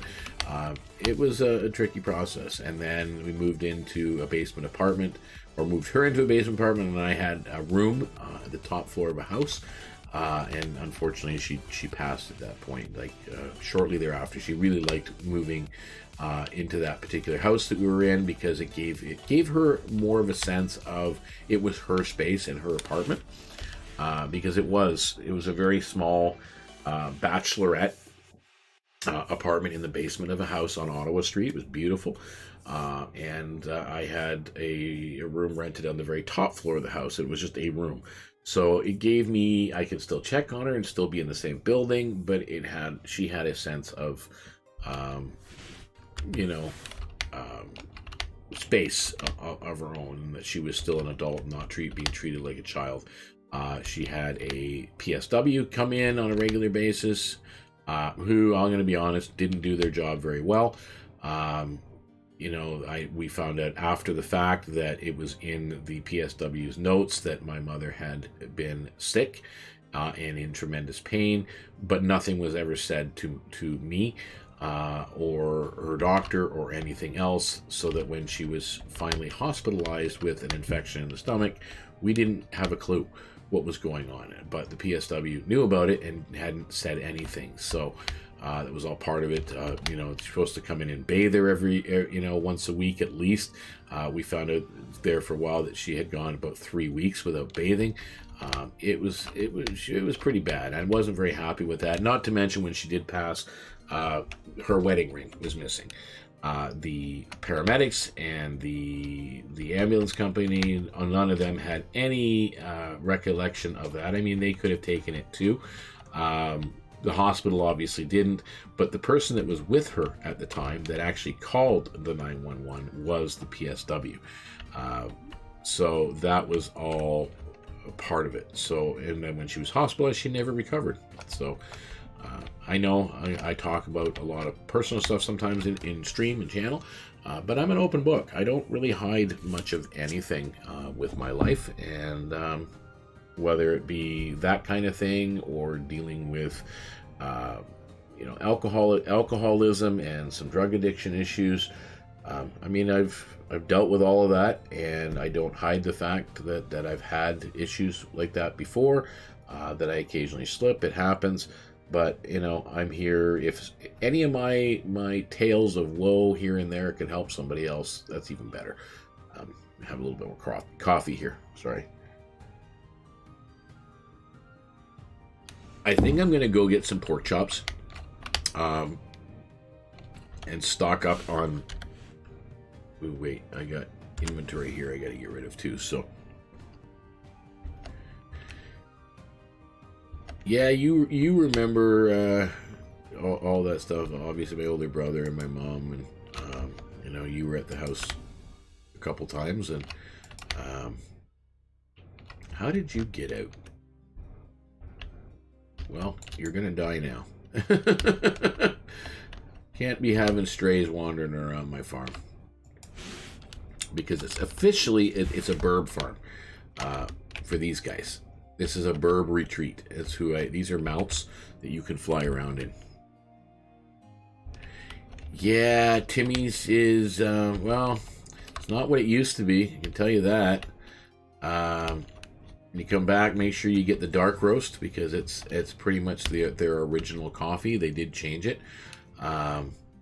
It was a tricky process. And then we moved into a basement apartment, or moved her into a basement apartment, and I had a room at the top floor of a house. And unfortunately, she passed at that point, shortly thereafter. She really liked moving into that particular house that we were in, because it gave her more of a sense of it was her space and her apartment, because it was a very small bachelorette apartment in the basement of a house on Ottawa Street. It was beautiful. And I had a room rented on the very top floor of the house. It was just a room. So it gave me, I could still check on her and still be in the same building, but she had a sense of, space of her own, and that she was still an adult, not being treated like a child. She had a PSW come in on a regular basis, who, I'm going to be honest, didn't do their job very well. We found out after the fact that it was in the PSW's notes that my mother had been sick and in tremendous pain, but nothing was ever said to me or her doctor or anything else, so that when she was finally hospitalized with an infection in the stomach, we didn't have a clue what was going on. But the PSW knew about it and hadn't said anything. So that was all part of it. It's supposed to come in and bathe her once a week at least. We found out there for a while that she had gone about 3 weeks without bathing. It was pretty bad. I wasn't very happy with that. Not to mention when she did pass, her wedding ring was missing. The paramedics and the ambulance company, none of them had any recollection of that. I mean, they could have taken it too. The hospital obviously didn't, but the person that was with her at the time that actually called the 911 was the PSW. So that was all a part of it. So, and then when she was hospitalized, she never recovered. So I know I talk about a lot of personal stuff sometimes in stream and channel, but I'm an open book. I don't really hide much of anything with my life, and whether it be that kind of thing or dealing with alcoholism and some drug addiction issues. I mean, I've dealt with all of that, and I don't hide the fact that I've had issues like that before, that I occasionally slip. It happens. But, I'm here. If any of my tales of woe here and there can help somebody else, that's even better. Have a little bit more coffee here. Sorry. I think I'm going to go get some pork chops and stock up on... Ooh, wait, I got inventory here I got to get rid of too, so... Yeah, you remember all that stuff. Obviously, my older brother and my mom, and you were at the house a couple times. And how did you get out? Well, you're gonna die now. Can't be having strays wandering around my farm, because it's officially it's a burb farm for these guys. This is a burb retreat. These are mounts that you can fly around in. Yeah, Timmy's is, well, it's not what it used to be. I can tell you that. When you come back, make sure you get the dark roast, because it's pretty much their original coffee. They did change it,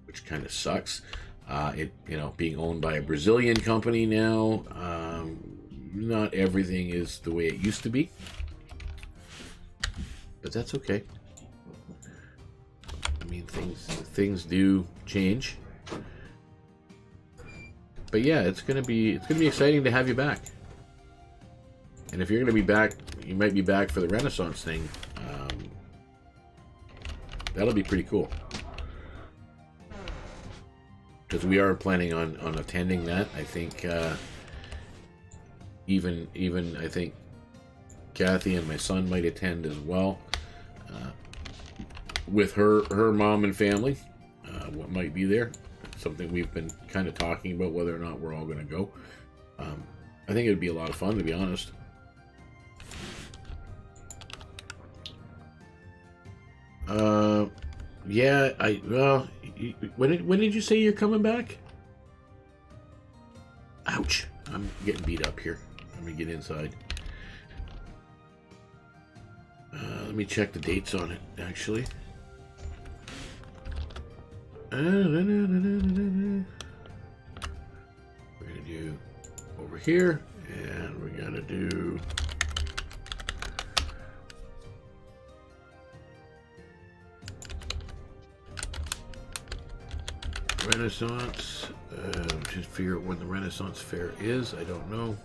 which kind of sucks. Being owned by a Brazilian company now, not everything is the way it used to be. But that's okay. I mean, things do change. But yeah, it's gonna be exciting to have you back. And if you're gonna be back, you might be back for the Renaissance thing. That'll be pretty cool. Because we are planning on attending that. I think even I think Kathy and my son might attend as well, with her mom and family. What might be there, something we've been kind of talking about, whether or not we're all going to go. I think it would be a lot of fun, to be honest. Yeah, when did you say you're coming back? Ouch, I'm getting beat up here. Let me get inside. Let me check the dates on it, actually. We're going to do over here, and we're going to do... Renaissance. Just figure out when the Renaissance Fair is. I don't know.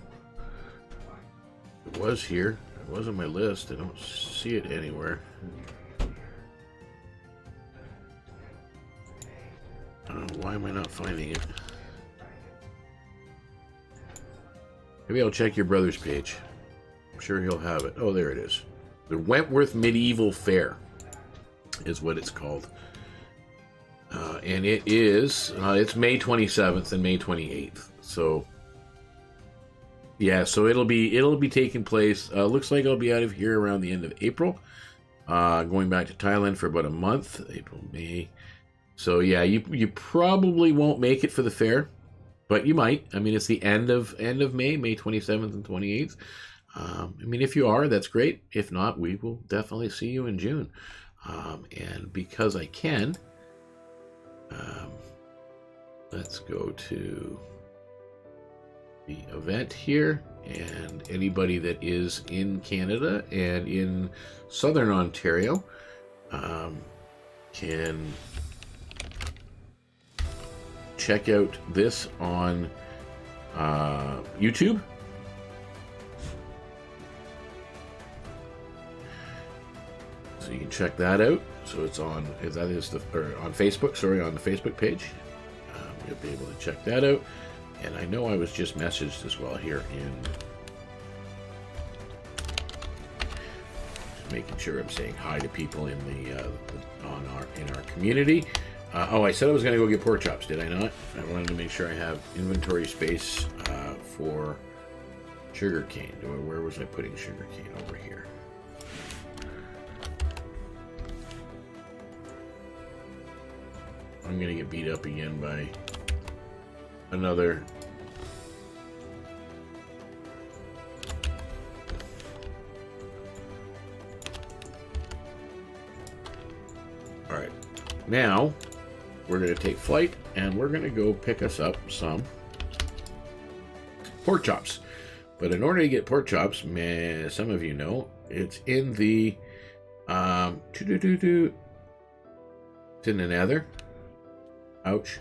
It was here. It was on my list. I don't see it anywhere. Why am I not finding it? Maybe I'll check your brother's page. I'm sure he'll have it. Oh, there it is. The Wentworth Medieval Fair is what it's called. And it is, it's May 27th and May 28th. So, yeah, so it'll be taking place. Looks like I'll be out of here around the end of April. Going back to Thailand for about a month, April, May. So yeah, you probably won't make it for the fair, but you might. I mean, it's the end of May, May 27th and 28th. I mean, if you are, that's great. If not, we will definitely see you in June. And because I can, let's go to the event here, and anybody that is in Canada and in Southern Ontario can check out this on YouTube. So you can check that out. So it's on, that is the, or on Facebook, sorry, on the Facebook page. You'll be able to check that out. And I know I was just messaged as well here in, just making sure I'm saying hi to people in the in our community. Oh, I said I was going to go get pork chops, did I not? I wanted to make sure I have inventory space for sugar cane. Where was I putting sugar cane? Over here. I'm going to get beat up again by another. All right, now we're going to take flight and we're going to go pick us up some pork chops. But in order to get pork chops, man, some of you know, it's in the it's in the nether. Ouch.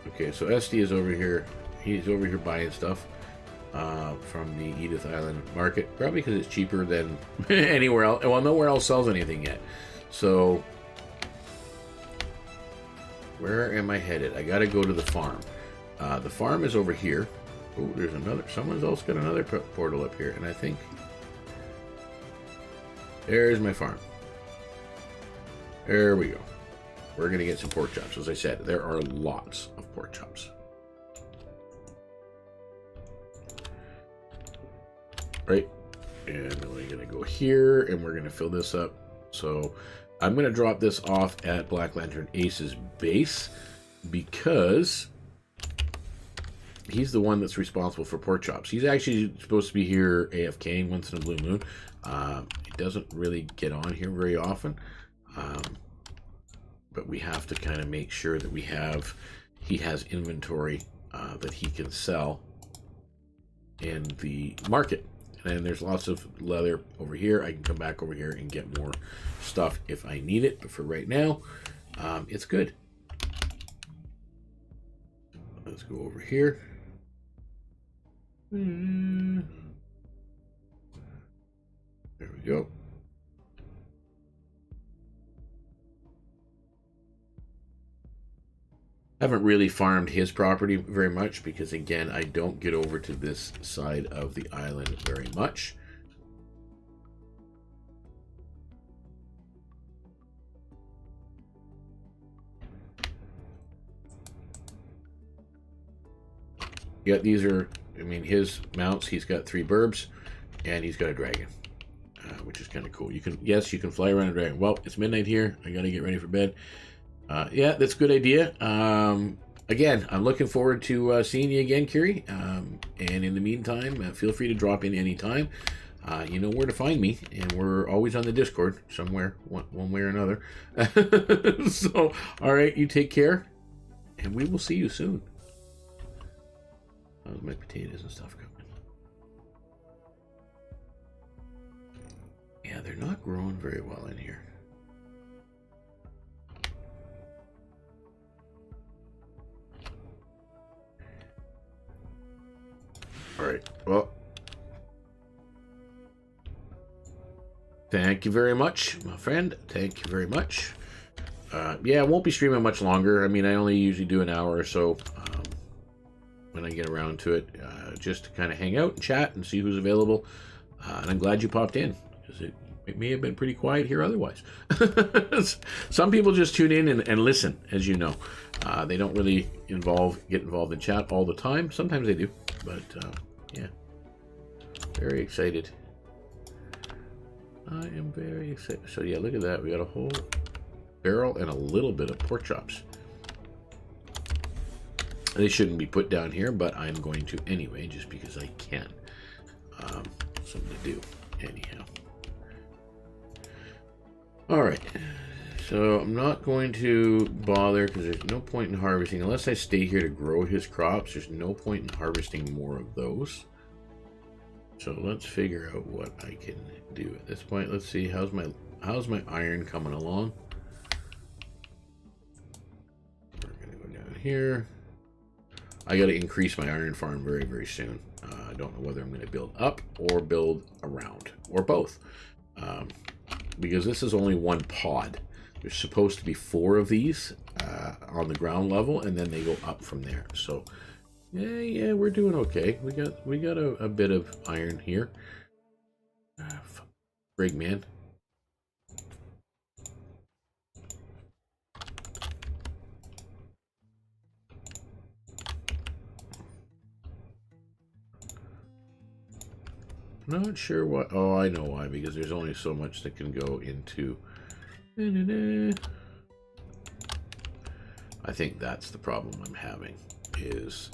Okay, so SD is over here. He's over here buying stuff from the Edith Island market, probably because it's cheaper than anywhere else. Well, nowhere else sells anything yet. So, where am I headed? I got to go to the farm. The farm is over here. Oh, there's another. Someone's else got another portal up here, and I think there's my farm. There we go. We're gonna get some pork chops. As I said, there are lots of pork chops. Right, and then we're gonna go here, and we're gonna fill this up. So I'm gonna drop this off at Black Lantern Ace's base because he's the one that's responsible for pork chops. He's actually supposed to be here AFKing once in a blue moon. He doesn't really get on here very often. But we have to kind of make sure that he has inventory that he can sell in the market. And there's lots of leather over here. I can come back over here and get more stuff if I need it. But for right now, it's good. Let's go over here. There we go. Haven't really farmed his property very much because, again, I don't get over to this side of the island very much. Yeah, these are, I mean, his mounts. He's got 3 burbs, and he's got a dragon, which is kind of cool. You can, yes, you can fly around a dragon. Well, it's midnight here. I got to get ready for bed. Yeah, that's a good idea. Again, I'm looking forward to seeing you again, Kiri. And in the meantime, feel free to drop in anytime. You know where to find me, and we're always on the Discord somewhere, one way or another. So, all right, you take care, and we will see you soon. How's my potatoes and stuff coming? Yeah, they're not growing very well in here. All right, well, thank you very much, my friend. Thank you very much. Yeah, I won't be streaming much longer. I mean, I only usually do an hour or so when I get around to it, just to kind of hang out and chat and see who's available. And I'm glad you popped in, because it may have been pretty quiet here otherwise. Some people just tune in and listen, as you know. They don't really get involved in chat all the time. Sometimes they do, but yeah, very excited. I am very excited. So yeah, look at that. We got a whole barrel and a little bit of pork chops. They shouldn't be put down here, but I'm going to anyway, just because I can. Something to do anyhow. All right. So I'm not going to bother because there's no point in harvesting. Unless I stay here to grow his crops, there's no point in harvesting more of those. So let's figure out what I can do at this point. Let's see, how's my iron coming along? We're gonna go down here. I got to increase my iron farm very, very soon. I don't know whether I'm going to build up or build around or both, because this is only one pod. There's supposed to be 4 of these on the ground level, and then they go up from there. So yeah, we're doing okay. We got a bit of iron here. Brig man. Not sure what. Oh, I know why. Because there's only so much that can go into. I think that's the problem I'm having. Is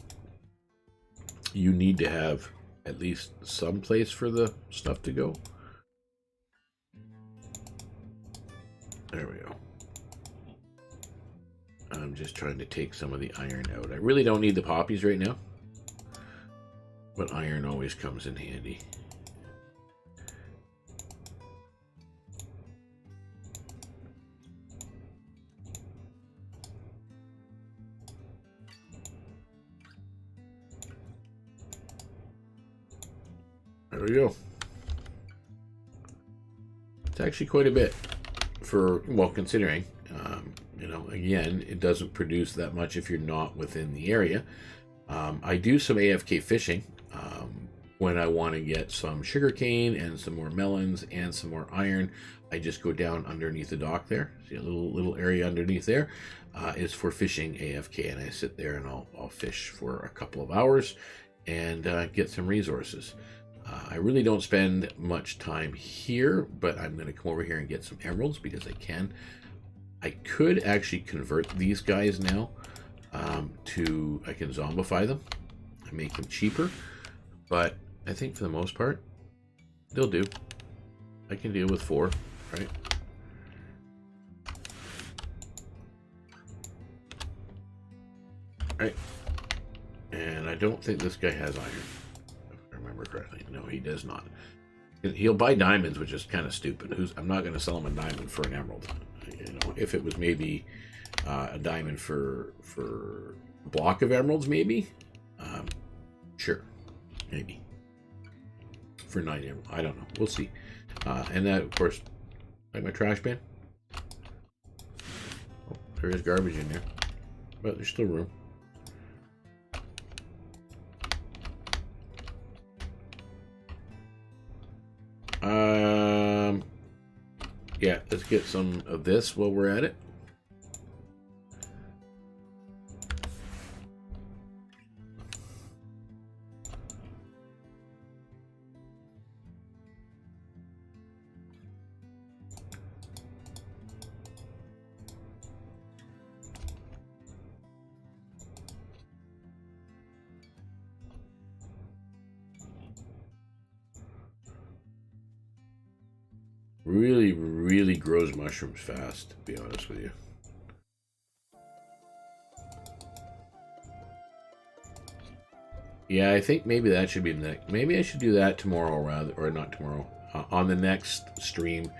you need to have at least some place for the stuff to go. There we go. I'm just trying to take some of the iron out. I really don't need the poppies right now, but iron always comes in handy. There we go. It's actually quite a bit for, well, considering, you know, again, it doesn't produce that much if you're not within the area. I do some AFK fishing when I want to get some sugarcane and some more melons and some more iron. I just go down underneath the dock there. See a little area underneath there is for fishing AFK, and I sit there and I'll fish for a couple of hours and get some resources. I really don't spend much time here, but I'm going to come over here and get some emeralds because I can. I could actually convert these guys now to, I can zombify them and make them cheaper, but I think for the most part, they'll do. I can deal with 4, right? Right. And I don't think this guy has iron. Remember correctly. No, he does not. He'll buy diamonds, which is kind of stupid. I'm not going to sell him a diamond for an emerald. You know, if it was maybe a diamond for a block of emeralds, maybe. Sure, maybe for 9 emeralds. I don't know. We'll see. And that, of course, like my trash bin. Oh, there is garbage in there, but there's still room. Yeah, let's get some of this while we're at it. Really grows mushrooms fast, to be honest with you. Yeah, I think maybe that should be next. Maybe I should do that tomorrow, rather, or not tomorrow, on the next stream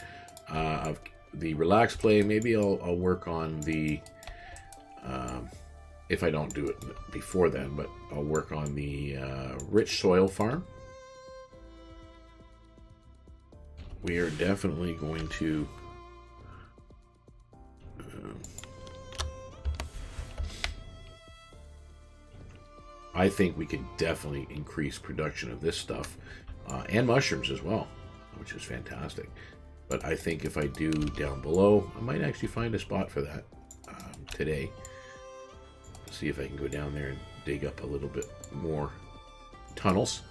of the relax play. Maybe I'll work on the, if I don't do it before then, but I'll work on the rich soil farm. We are definitely going to I think we could definitely increase production of this stuff and mushrooms as well, which is fantastic. But I think if I do down below, I might actually find a spot for that today. See if I can go down there and dig up a little bit more tunnels.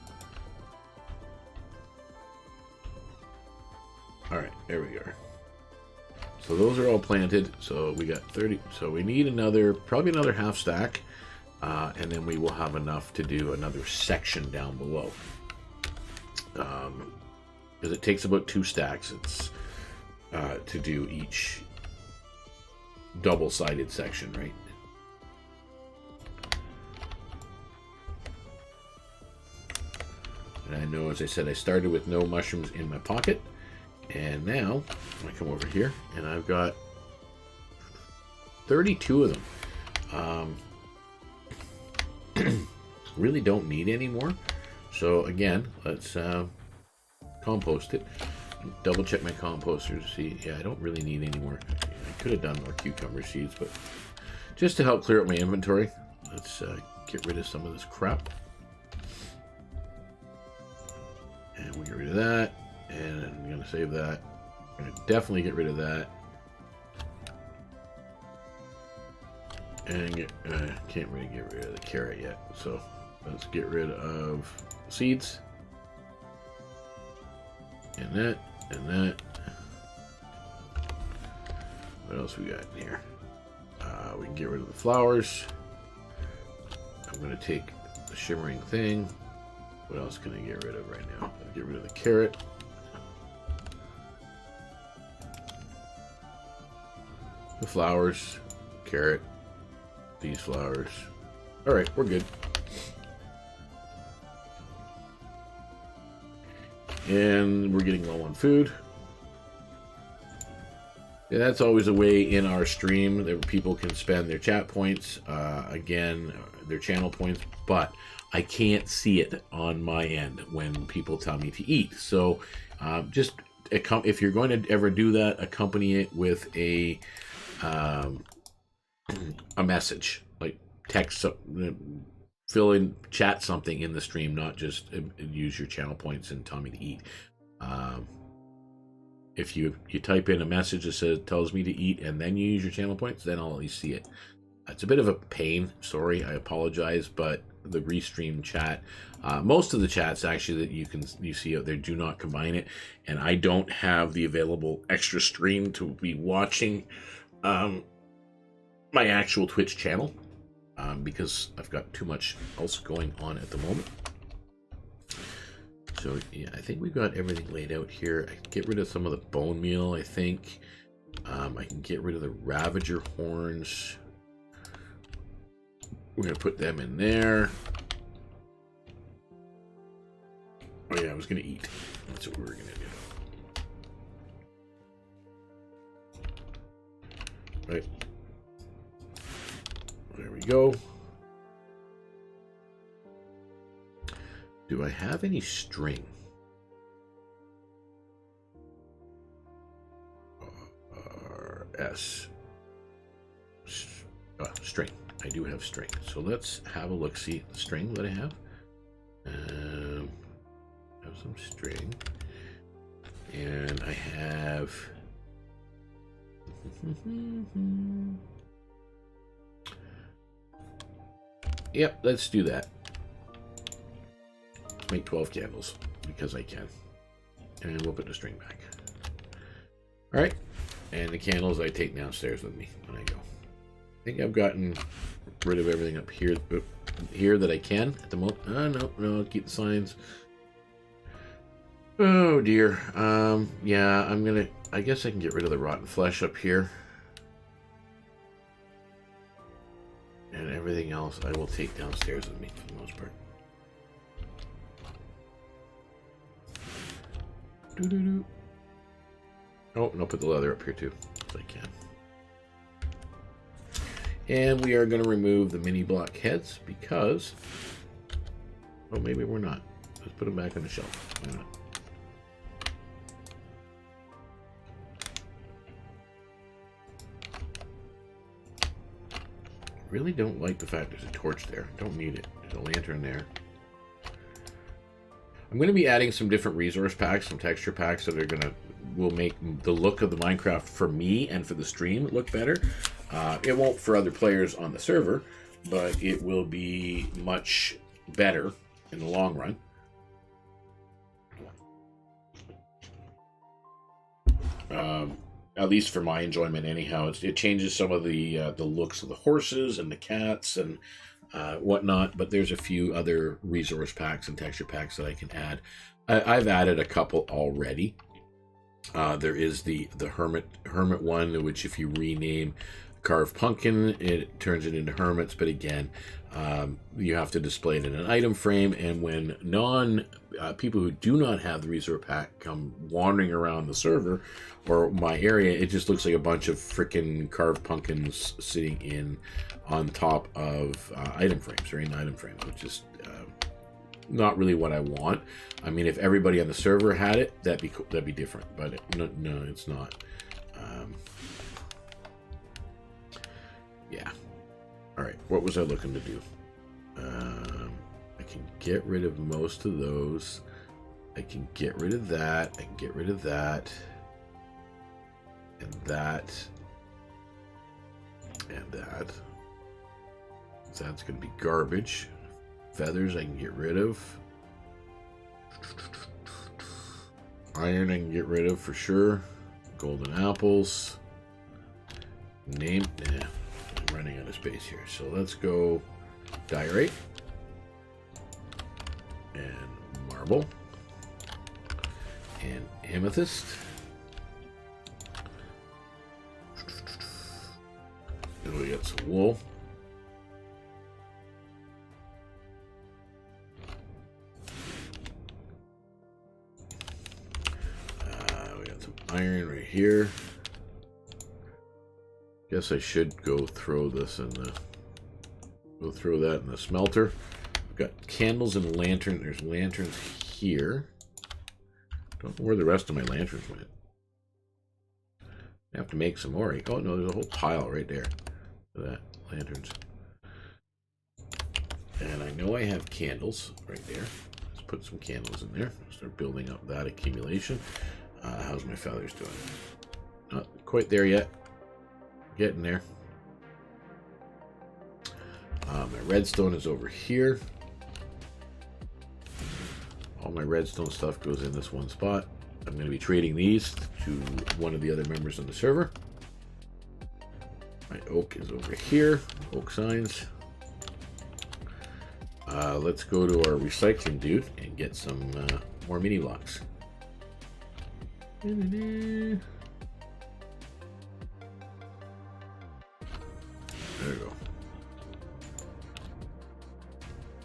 All right, there we are. So those are all planted. So we got 30. So we need probably another half stack, and then we will have enough to do another section down below. Because it takes about 2 stacks. It's to do each double-sided section, right? And I know, as I said, I started with no mushrooms in my pocket, and now I come over here and I've got 32 of them. Really don't need any more. So again, let's compost it. Double check my composter to see. Yeah, I don't really need any more. I could have done more cucumber seeds, but just to help clear up my inventory, let's get rid of some of this crap. And we'll get rid of that. And I'm going to save that. I'm going to definitely get rid of that. And can't really get rid of the carrot yet. So let's get rid of seeds. And that. And that. What else we got in here? We can get rid of the flowers. I'm going to take the shimmering thing. What else can I get rid of right now? I'll get rid of the carrot. The flowers. Carrot. These flowers. Alright, we're good. And we're getting low on food. Yeah, that's always a way in our stream that people can spend their chat points, again, their channel points, but I can't see it on my end when people tell me to eat. So just if you're going to ever do that, accompany it with a message, like text, fill in, chat something in the stream, not just use your channel points and tell me to eat. If you type in a message that tells me to eat and then you use your channel points, then I'll at least see it. It's a bit of a pain. Sorry, I apologize, but the restream chat, most of the chats actually that you see out there do not combine it, and I don't have the available extra stream to be watching my actual Twitch channel because I've got too much else going on at the moment. So yeah, I think we've got everything laid out here. I can get rid of some of the bone meal, I think. I can get rid of the Ravager horns. We're going to put them in there. Oh yeah, I was going to eat. That's what we were going to do. Right. There we go. Do I have any string? S. String. I do have string. So let's have a look. See the string that I have. Have some string, and I have. Yep, let's do that. Make 12 candles because I can, and we'll put the string back. All right, and the candles I take downstairs with me when I go. I think I've gotten rid of everything up here that I can at the moment. No, keep the signs. Oh dear. Yeah, I guess I can get rid of the rotten flesh up here, and everything else I will take downstairs with me for the most part. Oh, and I'll put the leather up here too, if I can. And we are going to remove the mini block heads because, oh, maybe we're not. Let's put them back on the shelf. Why not? Really don't like the fact there's a torch there. Don't need it. There's a lantern there. I'm going to be adding some different resource packs, some texture packs that will make the look of the Minecraft for me and for the stream look better. It won't for other players on the server, but it will be much better in the long run. At least for my enjoyment anyhow. It changes some of the looks of the horses and the cats and whatnot, but there's a few other resource packs and texture packs that I can add. I've added a couple already, There is the hermit one, which if you rename carved pumpkin, it turns it into hermits. But again, you have to display it in an item frame, and when people who do not have the resource pack come wandering around the server or my area, it just looks like a bunch of freaking carved pumpkins sitting on top of item frames, or in item frames, which is not really what I want. I mean, if everybody on the server had it, that'd be different. But no, it's not. Yeah. All right. What was I looking to do? I can get rid of most of those. I can get rid of that. I can get rid of that. And that. And that. So that's going to be garbage. Feathers I can get rid of. Iron I can get rid of for sure. Golden apples. Nah, I'm running out of space here. So let's go diorite. And marble. And amethyst. And we got some wool. We got some iron right here. Guess I should go throw this in the... Go throw that in the smelter. We've got candles and lantern. There's lanterns here. Don't know where the rest of my lanterns went. I have to make some more. Oh no, there's a whole pile right there. Look at that. Lanterns. And I know I have candles right there. Let's put some candles in there. Start building up that accumulation. How's my feathers doing? Not quite there yet. Getting there. My redstone is over here. All my redstone stuff goes in this one spot. I'm going to be trading these to one of the other members on the server. My oak is over here. Oak signs. Let's go to our recycling dude and get some more mini blocks. There we go.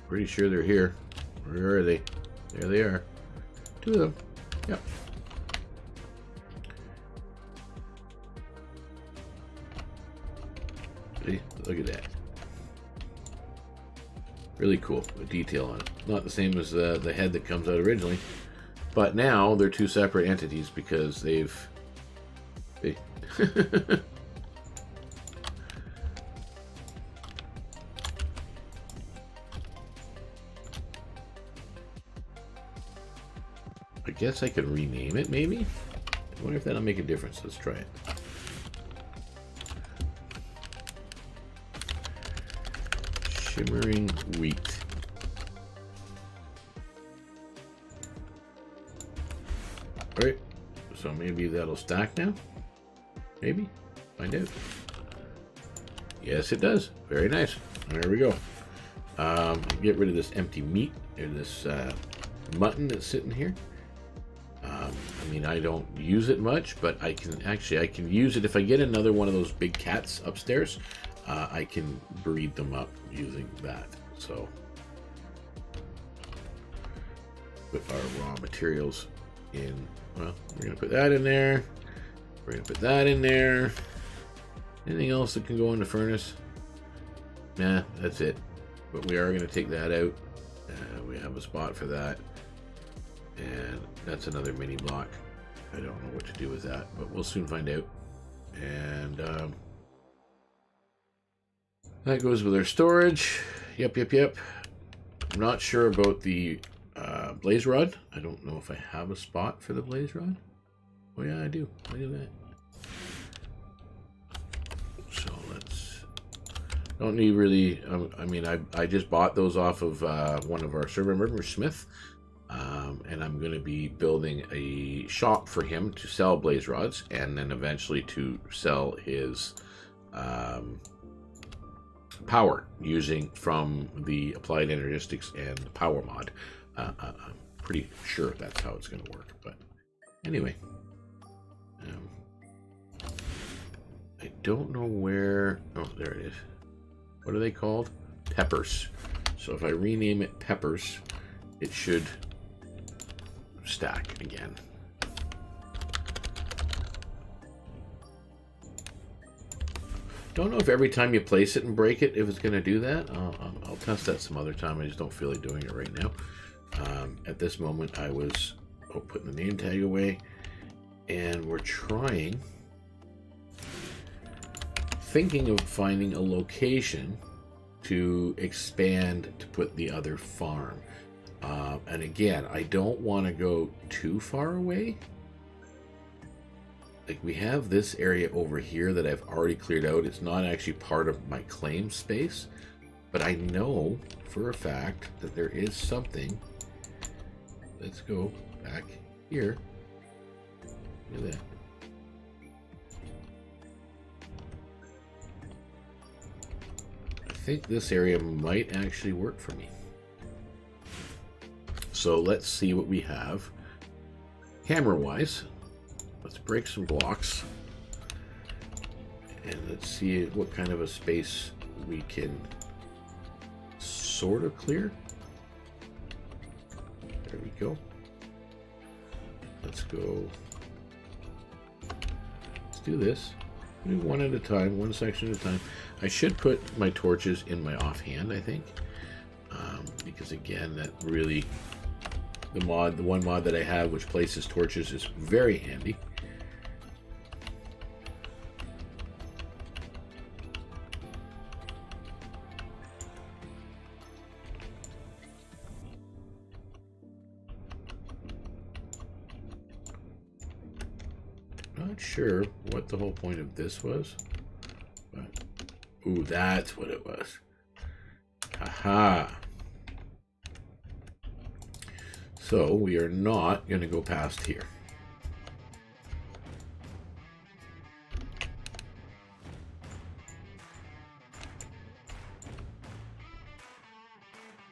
Pretty sure they're here. Where are they? There they are. Two of them. Yep. See? Look at that. Really cool. The detail on it. Not the same as the head that comes out originally. But now they're two separate entities because they've... I guess I could rename it, maybe? I wonder if that'll make a difference. Let's try it. Shimmering wheat. Alright, so maybe that'll stack now? Maybe? Find out. Yes, it does. Very nice. There we go. Get rid of this empty meat, or this mutton that's sitting here. I mean, I don't use it much, but I can use it if I get another one of those big cats upstairs. I can breed them up using that. So, put our raw materials in. Well, we're gonna put that in there. We're gonna put that in there. Anything else that can go in the furnace? Nah, that's it. But we are gonna take that out. We have a spot for that. And that's another mini block. I don't know what to do with that, but we'll soon find out. And that goes with our storage. Yep. I'm not sure about the blaze rod. I don't know if I have a spot for the blaze rod. Oh yeah, I do. Look at that. So let's... Don't need really... I mean, I just bought those off of one of our server members, Smith. And I'm going to be building a shop for him to sell blaze rods, and then eventually to sell his power using from the applied energistics and power mod. I'm pretty sure that's how it's going to work. But anyway, I don't know where. Oh, there it is. What are they called? Peppers. So if I rename it Peppers, it should stack again. Don't know if every time you place it and break it, if it's going to do that. I'll test that some other time. I just don't feel like doing it right now. At this moment, I was putting the name tag away, and we're thinking of finding a location to expand to put the other farm. And again, I don't want to go too far away. Like, we have this area over here that I've already cleared out. It's not actually part of my claim space, but I know for a fact that there is something. Let's go back here. Look at that. I think this area might actually work for me. So let's see what we have hammer-wise. Let's break some blocks, and let's see what kind of a space we can sort of clear. There we go. Let's go. Let's do this. Do one at a time, one section at a time. I should put my torches in my offhand, I think, because again, that really, the one mod that I have which places torches is very handy. Not sure what the whole point of this was, but ooh, that's what it was. Haha. So we are not going to go past here.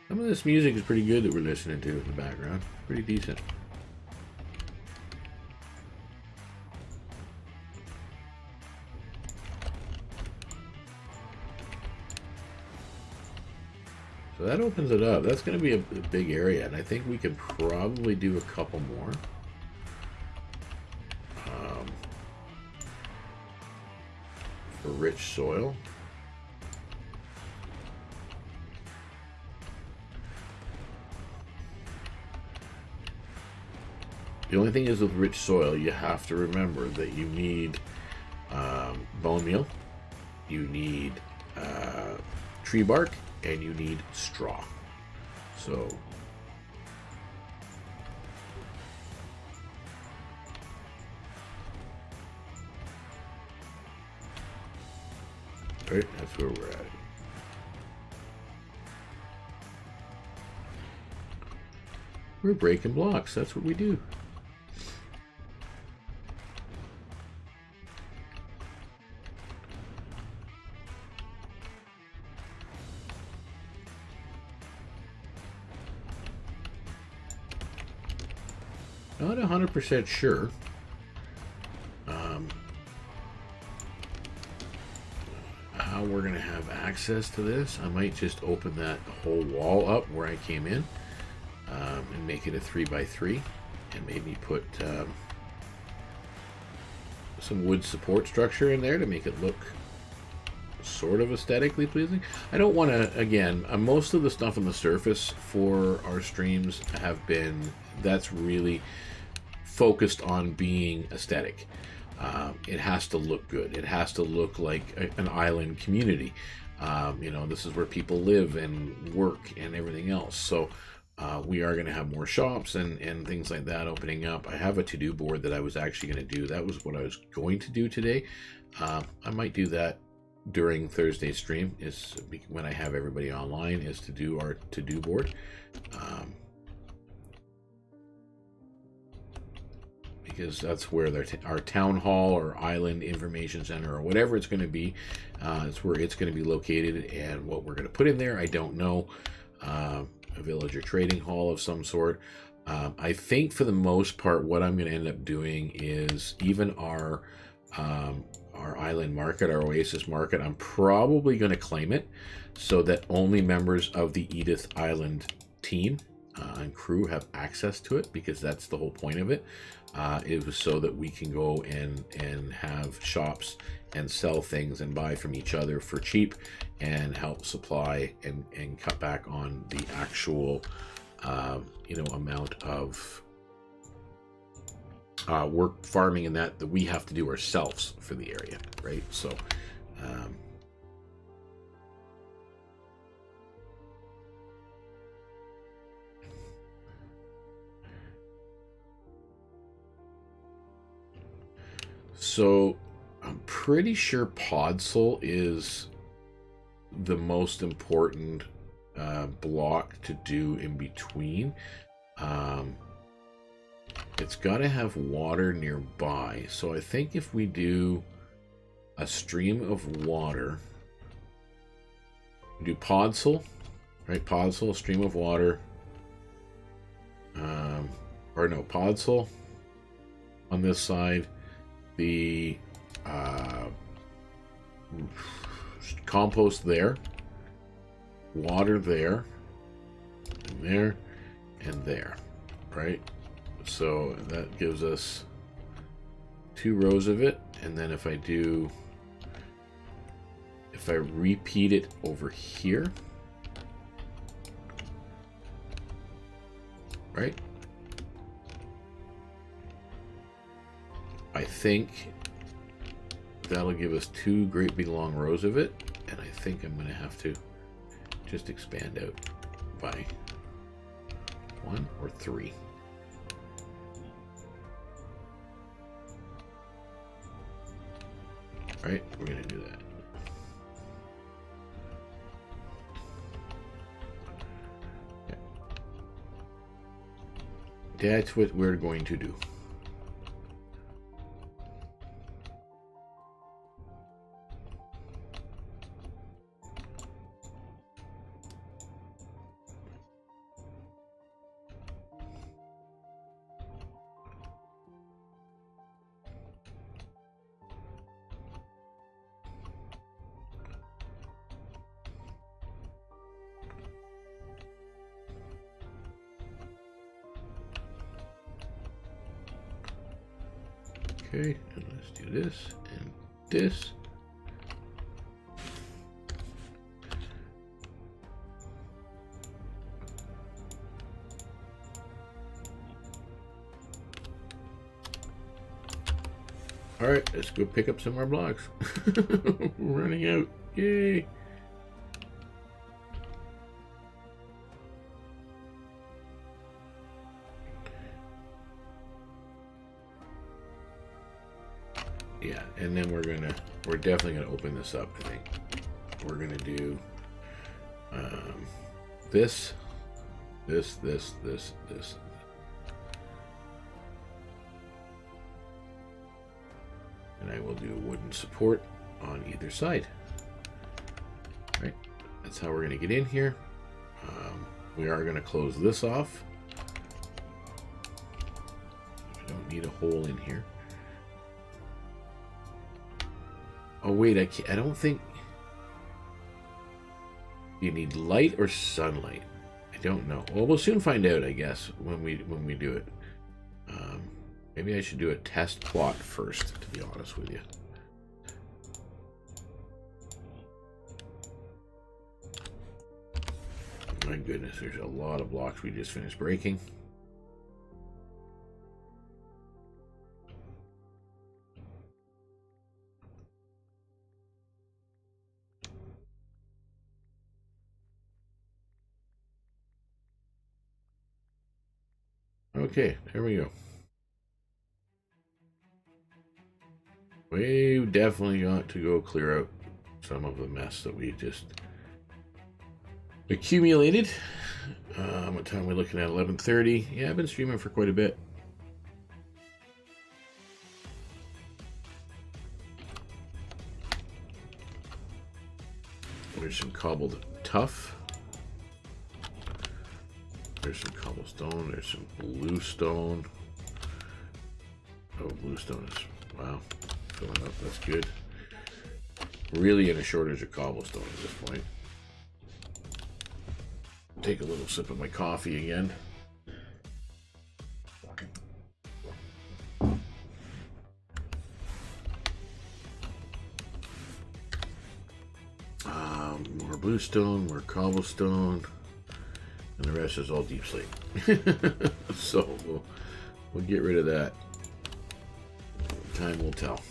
Some of this music is pretty good that we're listening to in the background. Pretty decent. So that opens it up. That's going to be a big area, and I think we can probably do a couple more. For rich soil. The only thing is with rich soil, you have to remember that you need bone meal, you need tree bark, and you need straw. So right, that's where we're at. We're breaking blocks. That's what we do. Not 100% sure. How we're going to have access to this. I might just open that whole wall up where I came in and make it a 3x3 and maybe put some wood support structure in there to make it look sort of aesthetically pleasing. I don't want to, again, most of the stuff on the surface for our streams have been, that's really focused on being aesthetic. It has to look good. It has to look like an island community. You know, this is where people live and work and everything else. So we are going to have more shops and things like that opening up. I have a to-do board that I was actually going to do. That was what I was going to do today. I might do that during Thursday's stream, is when I have everybody online, is to do our to-do board. Because that's where our town hall or island information center or whatever it's going to be, it's where it's going to be located, and what we're going to put in there, I don't know. A village or trading hall of some sort. I think for the most part, what I'm going to end up doing is even our island market, our Oasis market, I'm probably going to claim it so that only members of the Edith Island team and crew have access to it, because that's the whole point of it. It was so that we can go and have shops and sell things and buy from each other for cheap and help supply and cut back on the actual amount of work farming and that we have to do ourselves for the area, right? So I'm pretty sure Podsol is the most important block to do in between. It's got to have water nearby, so I think if we do a stream of water, do Podsol, right? Podsol, stream of water, or no, Podsol on this side, the compost there, water there, and there, and there, right? So that gives us 2 rows of it, and then if I repeat it over here, right? I think that'll give us 2 great big long rows of it, and I think I'm going to have to just expand out by 1 or 3. All right, we're going to do that. Okay. That's what we're going to do. Okay, and let's do this and this. All right, let's go pick up some more blocks. We're running out. Yay. Yeah, and then we're definitely gonna open this up. I think we're gonna do this, and I will do a wooden support on either side. Right, that's how we're gonna get in here. We are gonna close this off. We don't need a hole in here. Oh wait, I don't think you need light or sunlight. I don't know. Well, we'll soon find out, I guess, when we do it. Maybe I should do a test plot first, to be honest with you. My goodness, there's a lot of blocks we just finished breaking. Okay, there we go. We definitely got to go clear out some of the mess that we just accumulated. What time are we looking at? 11:30. Yeah, I've been streaming for quite a bit. There's some cobbled tuff. There's some cobblestone. There's some bluestone. Oh, bluestone is, wow, filling up. That's good. Really in a shortage of cobblestone at this point. Take a little sip of my coffee again. More bluestone, more cobblestone, and the rest is all deep slate. So we'll get rid of that. Time will tell.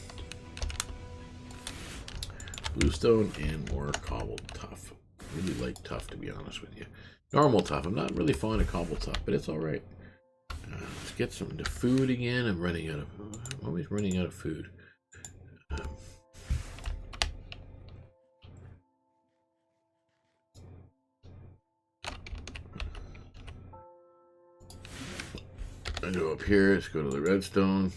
Bluestone and more cobbled tuff. Really like tuff, to be honest with you. Normal tuff. I'm not really fond of cobbled tuff, but it's all right. Let's get some into food again. I'm always running out of food. I go up here. Let's go to the redstone.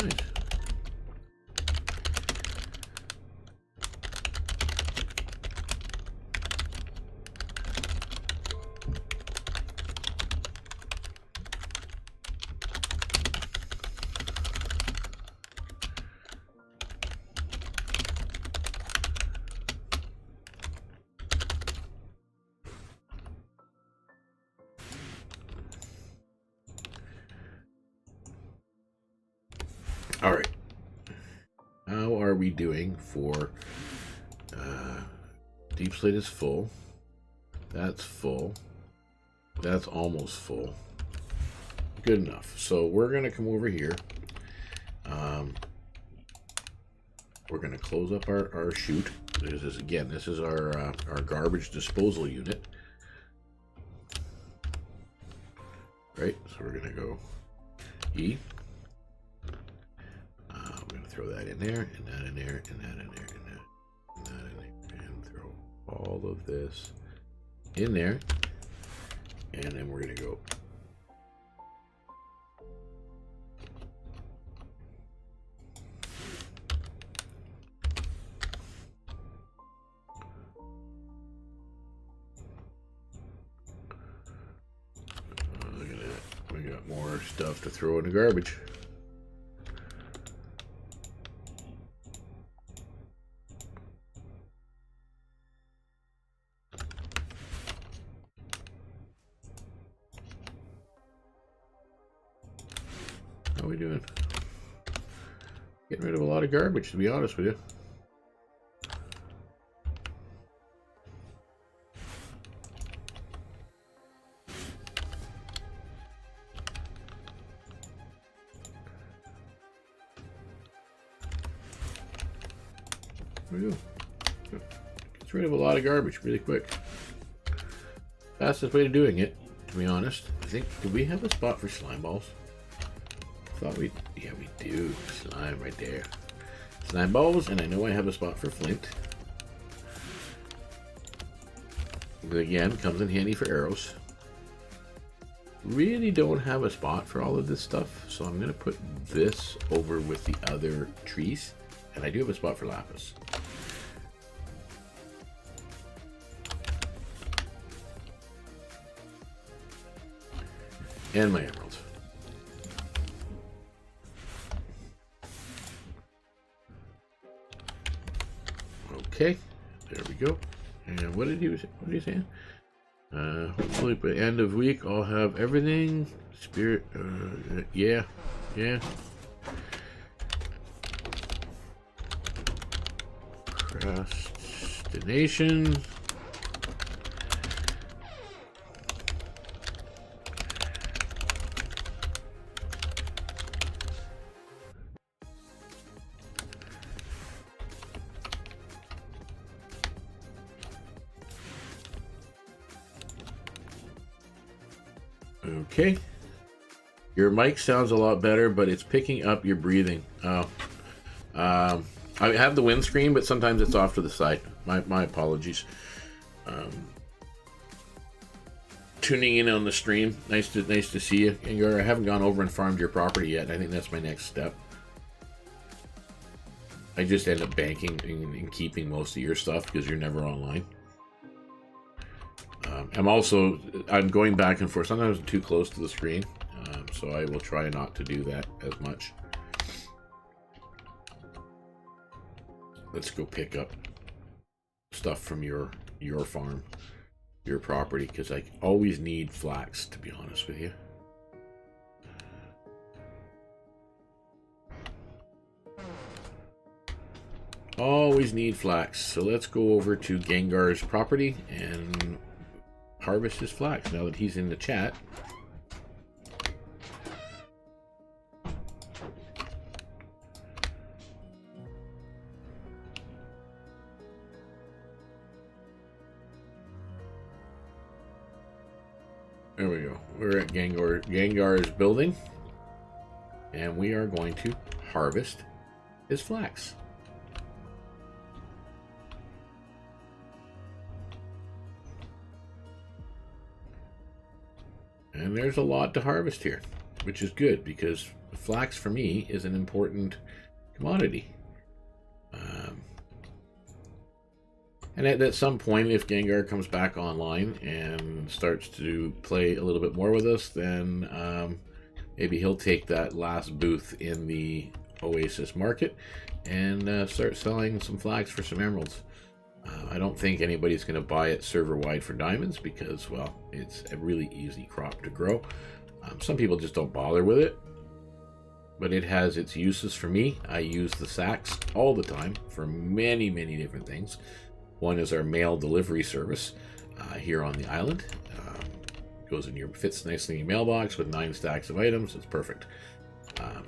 Nice. All right. How are we doing for deep slate is full. That's full. That's almost full. Good enough. So we're going to come over here. We're going to close up our chute. This is our garbage disposal unit. Right? So we're going to go E. Throw that in there, and that in there, and that in there, and that in there, and throw all of this in there, and then we're gonna go look at that. We got more stuff to throw in the garbage. How are we doing? Getting rid of a lot of garbage, to be honest with you. What do we do? Gets rid of a lot of garbage really quick. Fastest way to doing it, to be honest. I think, do we have a spot for slime balls? Yeah, we do. Slime right there. Slime balls, and I know I have a spot for flint. But again, comes in handy for arrows. Really don't have a spot for all of this stuff, so I'm going to put this over with the other trees. And I do have a spot for lapis. And my emeralds. Okay, there we go. And what did he say? Hopefully by the end of week I'll have everything. Spirit, yeah. Procrastination. Okay, your mic sounds a lot better, but it's picking up your breathing. I have the windscreen, but sometimes it's off to the side. My apologies. tuning in on the stream. Nice to see you. Gengar, I haven't gone over and farmed your property yet. I think that's my next step. I just end up banking and keeping most of your stuff because you're never online. I'm going back and forth. Sometimes I'm too close to the screen, so I will try not to do that as much. Let's go pick up stuff from your farm, your property, because I always need flax, to be honest with you. Always need flax. So let's go over to Gengar's property and harvest his flax now that he's in the chat. There we go. We're at Gengar's building, and we are going to harvest his flax. And there's a lot to harvest here, which is good because flax for me is an important commodity. And at some point, if Gengar comes back online and starts to play a little bit more with us, then maybe he'll take that last booth in the Oasis market and start selling some flax for some emeralds. I don't think anybody's going to buy it server-wide for diamonds because, well, it's a really easy crop to grow. Some people just don't bother with it, but it has its uses for me. I use the sacks all the time for many, many different things. One is our mail delivery service here on the island. Fits nicely in your mailbox with 9 stacks of items. It's perfect.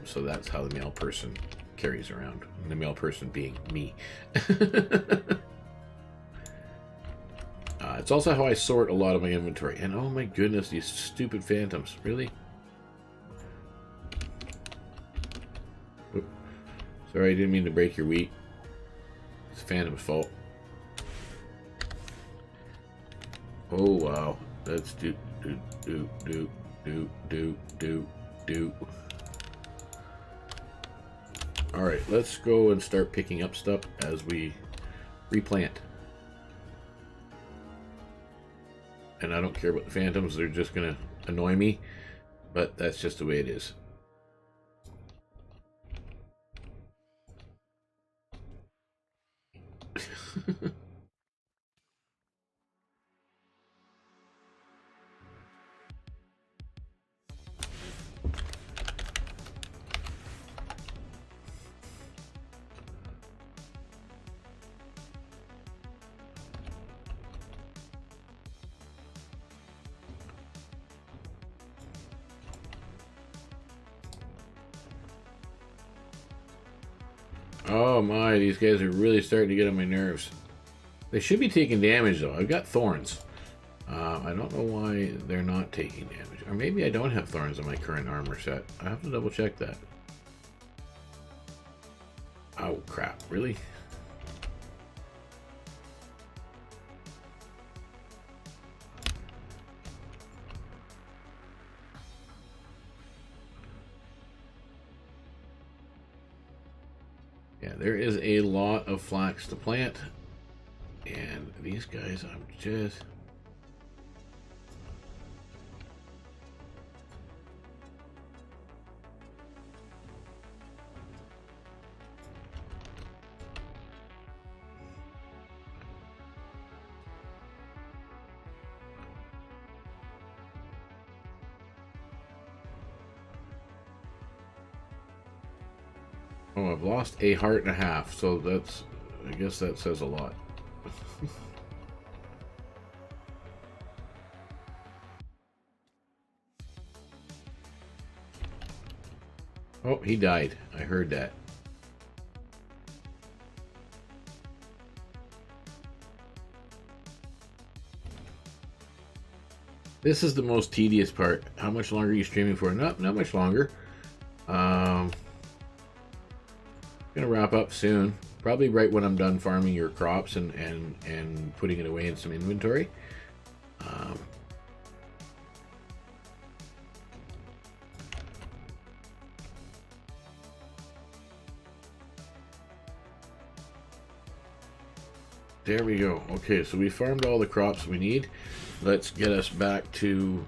So that's how the mail person carries around. And the mail person being me. It's also how I sort a lot of my inventory. And oh my goodness, these stupid phantoms. Really? Oop. Sorry, I didn't mean to break your wheat. It's Phantom's fault. Oh wow. Let's do. Alright, let's go and start picking up stuff as we replant. And I don't care about the phantoms, they're just gonna annoy me, but that's just the way it is. Oh my, these guys are really starting to get on my nerves. They should be taking damage though. I've got thorns. I don't know why they're not taking damage. Or maybe I don't have thorns on my current armor set. I have to double check that. Oh crap, really? Yeah, there is a lot of flax to plant. And these guys, I'm just... Oh, I've lost a heart and a half, so that's... I guess that says a lot. Oh, he died. I heard that. This is the most tedious part. How much longer are you streaming for? Not much longer. Gonna wrap up soon. Probably right when I'm done farming your crops and putting it away in some inventory. There we go. Okay, so we farmed all the crops we need. Let's get us back to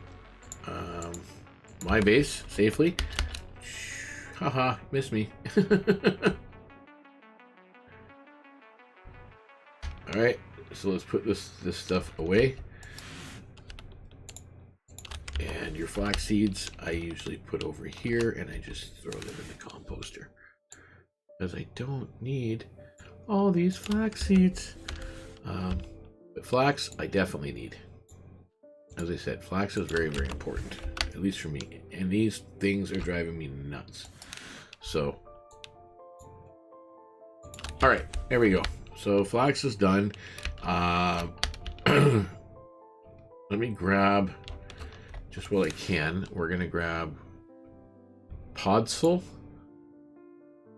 my base safely. Haha, missed me. Alright, so let's put this stuff away. And your flax seeds, I usually put over here, and I just throw them in the composter. Because I don't need all these flax seeds. But flax, I definitely need. As I said, flax is very, very important. At least for me. And these things are driving me nuts. So, alright, there we go. So flax is done. Let me grab, just while I can, we're going to grab podsel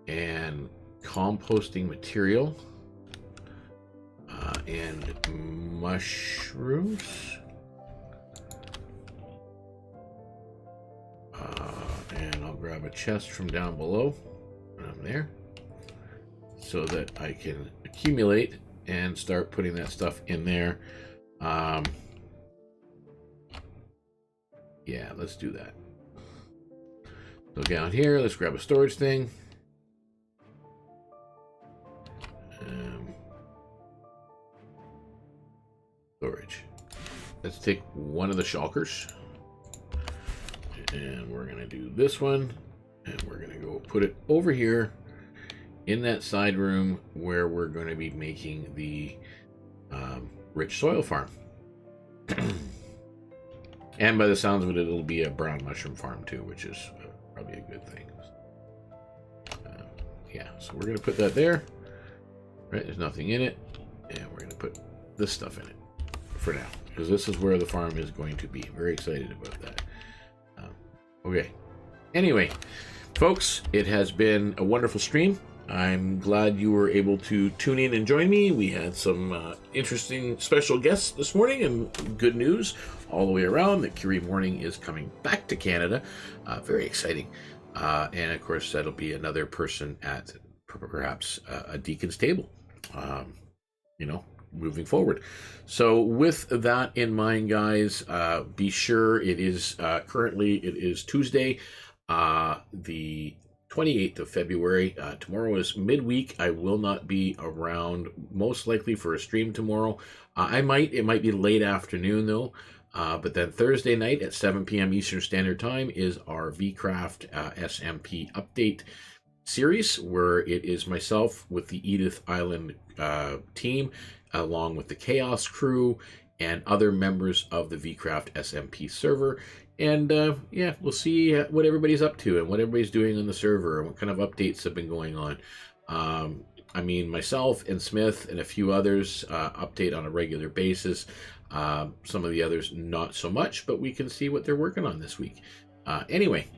and composting material and mushrooms. And I'll grab a chest from down below. There. So that I can accumulate and start putting that stuff in there. Yeah, let's do that. So down here, let's grab a storage thing. Storage. Let's take one of the shulkers. And we're going to do this one. And we're going to go put it over here in that side room where we're going to be making the rich soil farm. And by the sounds of it, it'll be a brown mushroom farm too, which is probably a good thing. Yeah, so we're going to put that there. Right, there's nothing in it. And we're going to put this stuff in it for now, because this is where the farm is going to be. Very excited about that. Okay. Anyway, folks, it has been a wonderful stream. I'm glad you were able to tune in and join me. We had some interesting special guests this morning and good news all the way around that Curie Morning is coming back to Canada. Very exciting. And of course, that'll be another person at perhaps a Deacon's Table, you know, moving forward. So with that in mind, guys, be sure it is currently, it is Tuesday, the 28th of February. Tomorrow is midweek. I will not be around, most likely, for a stream tomorrow. It might be late afternoon though. But then Thursday night at 7 p.m. Eastern Standard Time is our VeeCraft SMP update series, where it is myself with the Edith Island team, along with the Chaos crew and other members of the VeeCraft SMP server. And yeah, we'll see what everybody's up to and what everybody's doing on the server and what kind of updates have been going on. I mean, myself and Smith and a few others update on a regular basis. Some of the others not so much, but we can see what they're working on this week. Anyway,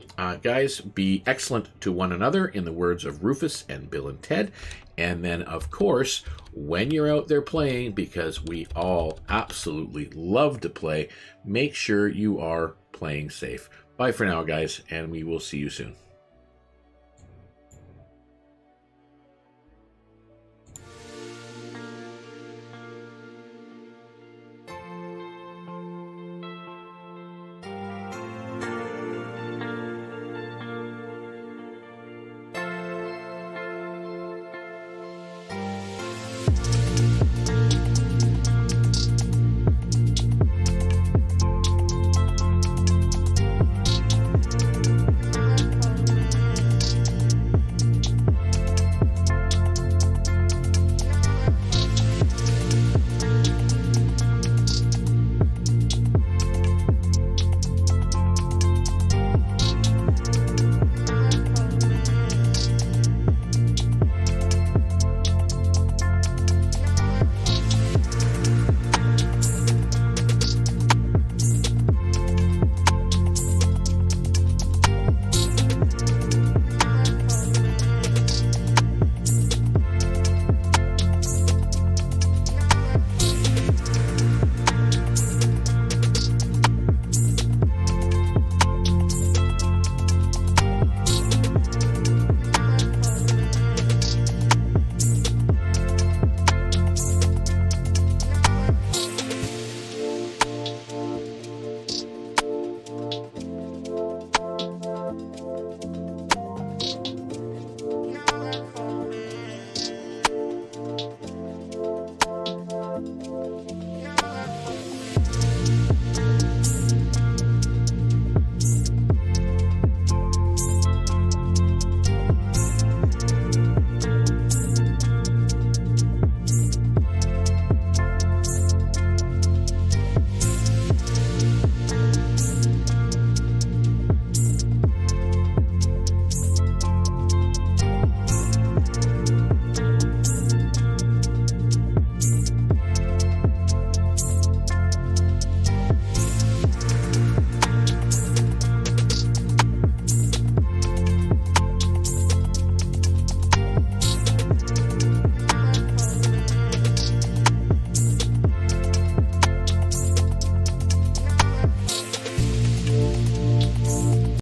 guys, be excellent to one another, in the words of Rufus and Bill and Ted. And then, of course, when you're out there playing, because we all absolutely love to play, make sure you are playing safe. Bye for now, guys, and we will see you soon.